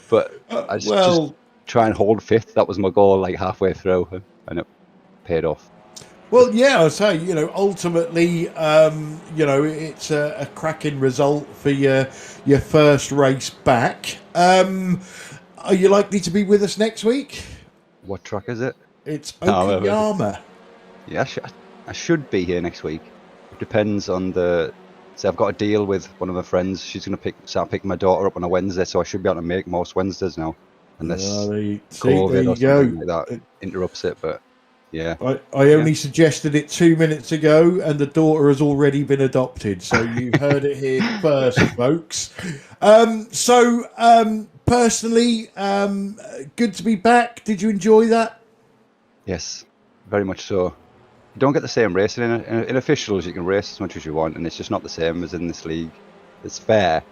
but I just try and hold 5th. That was my goal, like halfway through, and it paid off. Well, yeah, I'll say, you know, ultimately, you know, it's a cracking result for your first race back. Are you likely to be with us next week? What track is it? It's Okayama. Yeah, I should be here next week. It depends on so I've got a deal with one of my friends. She's going to start picking my daughter up on a Wednesday, so I should be able to make most Wednesdays now. Unless COVID or something like that interrupts it, but... Yeah, I only suggested it 2 minutes ago, and the daughter has already been adopted. So you heard it here first, folks. Personally, good to be back. Did you enjoy that? Yes, very much so. You don't get the same racing in officials. You can race as much as you want, and it's just not the same as in this league. It's fair,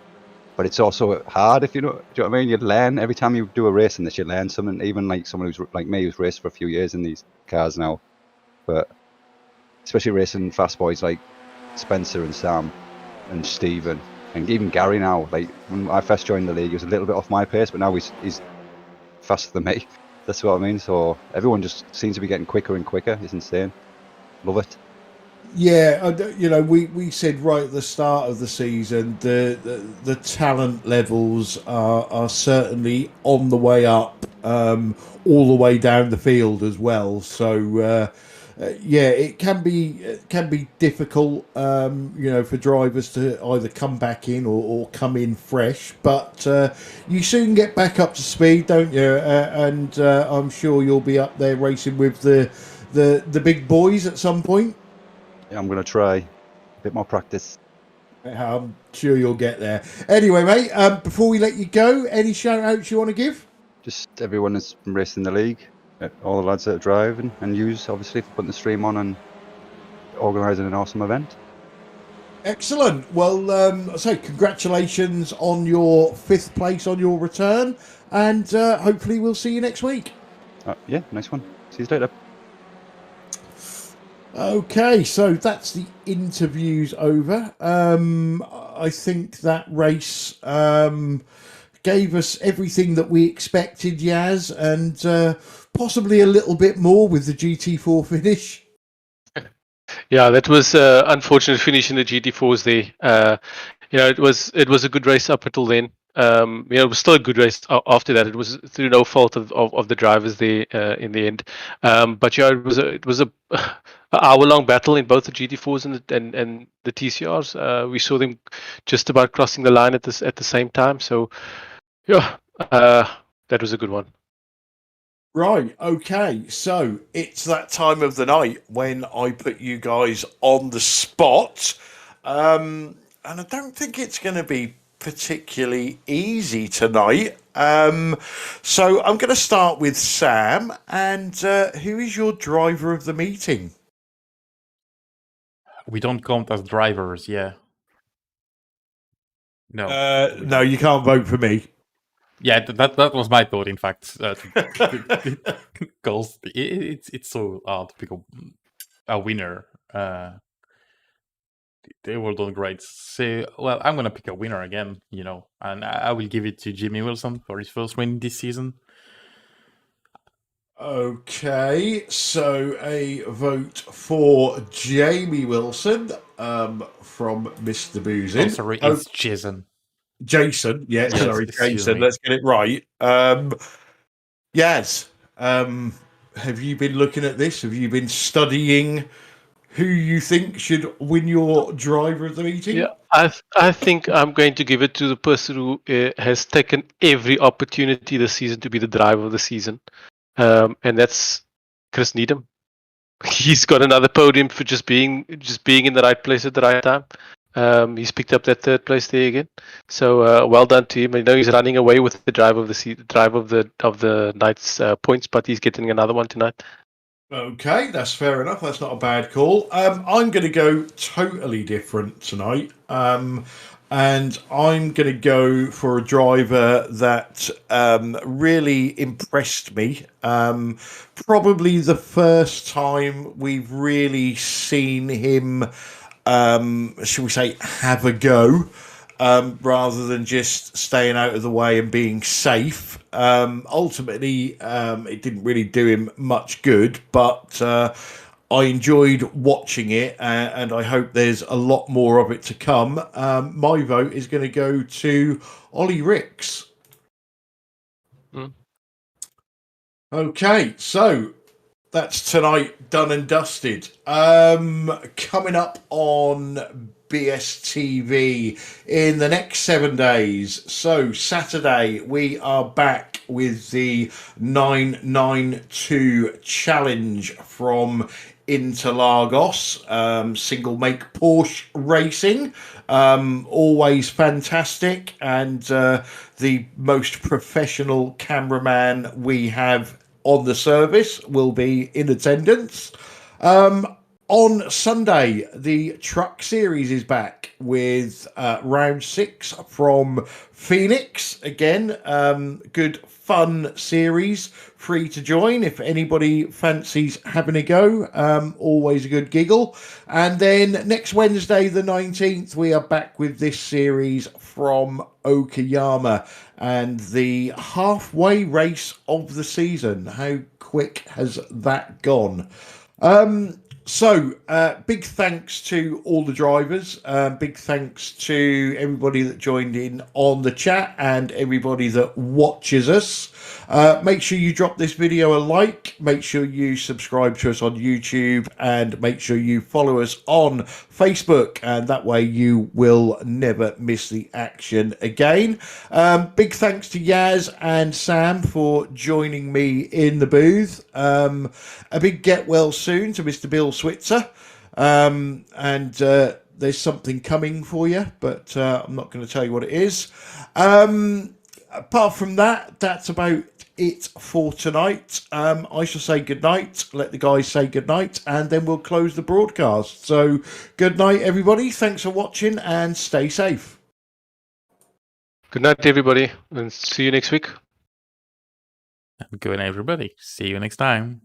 but it's also hard. If you know, do you know what I mean? You learn every time you do a race in this. You learn something. Even like someone who's like me, who's raced for a few years in these cars now, but especially racing fast boys like Spencer and Sam and Stephen and even Gary now. Like when I first joined the league, he was a little bit off my pace, but now he's faster than me. That's what I mean. So everyone just seems to be getting quicker and quicker. It's insane. Love it. Yeah, you know, we said right at the start of the season the talent levels are certainly on the way up, all the way down the field as well. So yeah, it can be difficult, you know, for drivers to either come back in or come in fresh. But you soon get back up to speed, don't you? And I'm sure you'll be up there racing with the big boys at some point. Yeah, I'm going to try a bit more practice. I'm sure you'll get there. Anyway, mate, before we let you go, any shout-outs you want to give? Just everyone that's been racing the league, all the lads that are driving, and yous, obviously, for putting the stream on and organising an awesome event. Excellent. Well, I say congratulations on your 5th place on your return, and hopefully we'll see you next week. Yeah, nice one. See you later. Okay, so that's the interviews over. I think that race gave us everything that we expected, Yaz, and possibly a little bit more with the GT4 finish. Yeah, that was unfortunate finish in the GT4s there. It was a good race up until then. It was still a good race after that. It was through no fault of the drivers there in the end. But yeah, it was a hour-long battle in both the GT4s and the TCRs. We saw them just about crossing the line at the same time. So yeah, that was a good one. Right, okay, so it's that time of the night when I put you guys on the spot. And I don't think it's going to be particularly easy tonight. So I'm going to start with Sam. And who is your driver of the meeting? We don't count as drivers, yeah. No. No, you can't vote for me. Yeah, that was my thought, in fact. Because it's so hard to pick a winner. They were doing great. So, well, I'm gonna pick a winner again, and I will give it to Jimmy Wilson for his first win this season. Okay, so a vote for Jamie Wilson from Mr. Boozin. Oh, sorry, it's Jason. Jason, yeah, Yes, sorry, Jason, let's get it right. Yaz, have you been looking at this? Have you been studying who you think should win your driver of the meeting? Yeah, I think I'm going to give it to the person who has taken every opportunity this season to be the driver of the season, and that's Chris Needham. He's got another podium for just being in the right place at the right time. He's picked up that third place there again. So well done to him. I know he's running away with the driver of the night's points, but he's getting another one tonight. Okay, that's fair enough. That's not a bad call. I'm going to go totally different tonight. And I'm going to go for a driver that really impressed me. Probably the first time we've really seen him, shall we say, have a go, rather than just staying out of the way and being safe. Ultimately, it didn't really do him much good, but I enjoyed watching it, and I hope there's a lot more of it to come. My vote is going to go to Ollie Ricks. Okay, so that's tonight done and dusted. Coming up on BSTV in the next 7 days. So Saturday we are back with the 992 challenge from Interlagos, single make Porsche racing. Always fantastic, and the most professional cameraman we have on the service will be in attendance. On Sunday, the Truck Series is back with round 6 from Phoenix. Again, good fun series, free to join if anybody fancies having a go. Always a good giggle. And then next Wednesday, the 19th, we are back with this series from Okayama and the halfway race of the season. How quick has that gone? So, big thanks to all the drivers. Big thanks to everybody that joined in on the chat and everybody that watches us. Make sure you drop this video a like. Make sure you subscribe to us on YouTube, and make sure you follow us on Facebook, and that way you will never miss the action again. Big thanks to Yaz and Sam for joining me in the booth. A big get well soon to Mr. Bill Switzer. And there's something coming for you, but I'm not going to tell you what it is. Apart from that, that's about it for tonight. I shall say good night, let the guys say good night, and then we'll close the broadcast. So good night, everybody. Thanks for watching, and stay safe. Good night, everybody, and see you next week. Good night, everybody. See you next time.